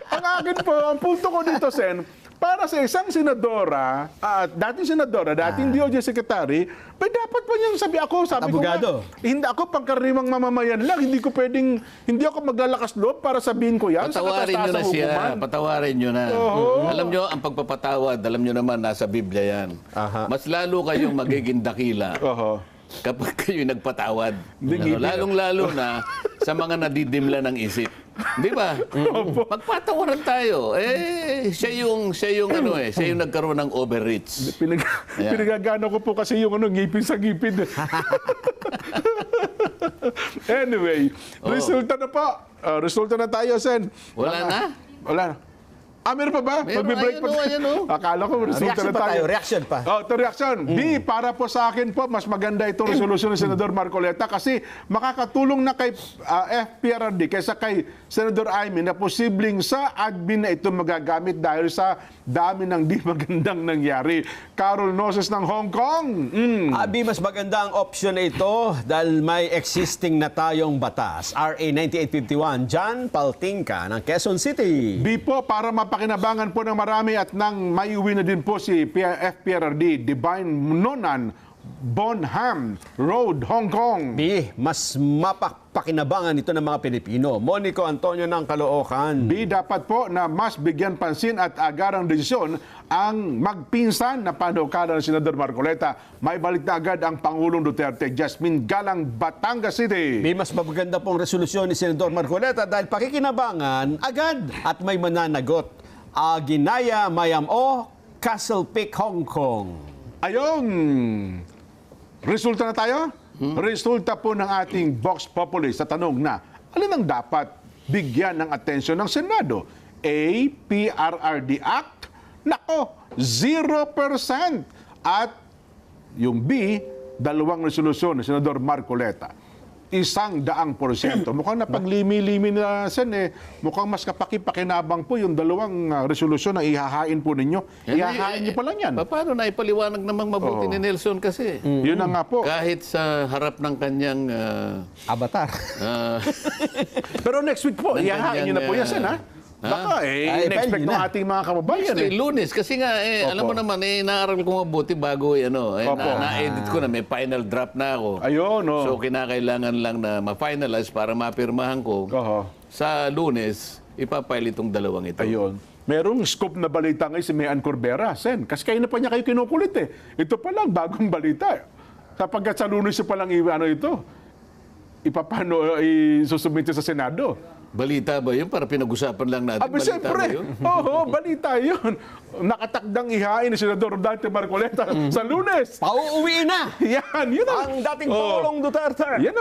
ang akin po, ang punto ko dito, Sen, para sa isang senadora, dating DOJ secretary, dapat pa niyang sabi ko Abogado. nga, hindi ako pangkaraniwang mamamayan lang, hindi ako maglalakas loob para sabihin ko yan Patawarin nyo na siya. Patawarin nyo na. Alam nyo, ang pagpapatawad, alam nyo naman, nasa Biblia yan. Mas lalo kayong magiging dakila kapag kayo nagpatawad. Lalong-lalo na sa mga nadidimla ng isip. Di ba? Magpatawaran tayo. Siya yung nagkaroon ng overreach. Pinagagano ko po kasi yung ngipin sa ngipin. Anyway, resulta na po. Resulta na tayo, Sen. Wala na? Wala na. Meron pa ba? Meron, Magbe-break pa. ayan, Akala ko resulta Reaction na pa tayo. tayo. Reaction pa. Ito reaction. B, para po sa akin po, mas maganda itong resolusyon ni Senador Marcoleta kasi makakatulong na kay FPRRD kaysa kay Senador Amy na posibleng sa admin na ito magagamit dahil sa dami ng di magandang nangyari. Carol Noses ng Hong Kong. Abi, mas maganda ang option na ito dahil may existing na tayong batas. RA 9851, John Paltingka ng Quezon City. B po, para mapakinabangan po ng marami at nang maiuwi na din po si FPRRD, Divine Nonan Bonham Road, Hong Kong. Mas mapakinabangan ito ng mga Pilipino. Monico Antonio ng Caloocan. B, dapat po na mas bigyan pansin at agarang desisyon ang magpinsan na panukala ng Senador Marcoleta. May balik na agad ang Pangulong Duterte. Jasmine Galang, Batangas City. Mas maganda pong resolusyon ni Senador Marcoleta dahil pakikinabangan agad at may mananagot. Ginaya Mayam O, Castle Peak, Hong Kong. Ayun! Resulta na tayo? Resulta po ng ating Vox Populi sa tanong na, alin ang dapat bigyan ng atensyon ng Senado? A, PRRD Act? Nako, 0%. At yung B, dalawang resolusyon ng Senador Marcoleta. 100%. Mukhang napaglimi-limi na sen eh. Mukhang mas kapaki-pakinabang po yung dalawang resolusyon na ihahain po ninyo. Ihahain niyo pa lang yan. Paano na ipaliwanag namang mabuti ni Nelson kasi? Yun na nga po. Kahit sa harap ng kanyang... Avatar. Pero next week po, ihahain niyo na po yan, sen, ha? Baka in-expect ng ating mga kababayan. Lunes, kasi nga, alam mo naman, naaral ko mabuti bago, na-edit ko na, may final draft na ako. Ayun, no. So, kinakailangan lang na ma-finalize para mapirmahan ko. Oho. Sa Lunes, ipapile itong dalawang ito. Ayun. Merong scoop na balita ngayon si Mayan Corbera, sen. Kasi kayo na pa niya kayo kinukulit eh. Ito pa lang, bagong balita. Sapagkat sa Lunes pa lang isusubmit sa Senado. Balita ba yun? Para pinag-usapan lang natin. Abi, Balita ba siyempre. yun? Oo, balita yun. Nakatakdang ihain ni Senador Dante Marcoleta sa Lunes. Pauuwi na Yan, yun ang dating Pangulong Duterte. Yan ang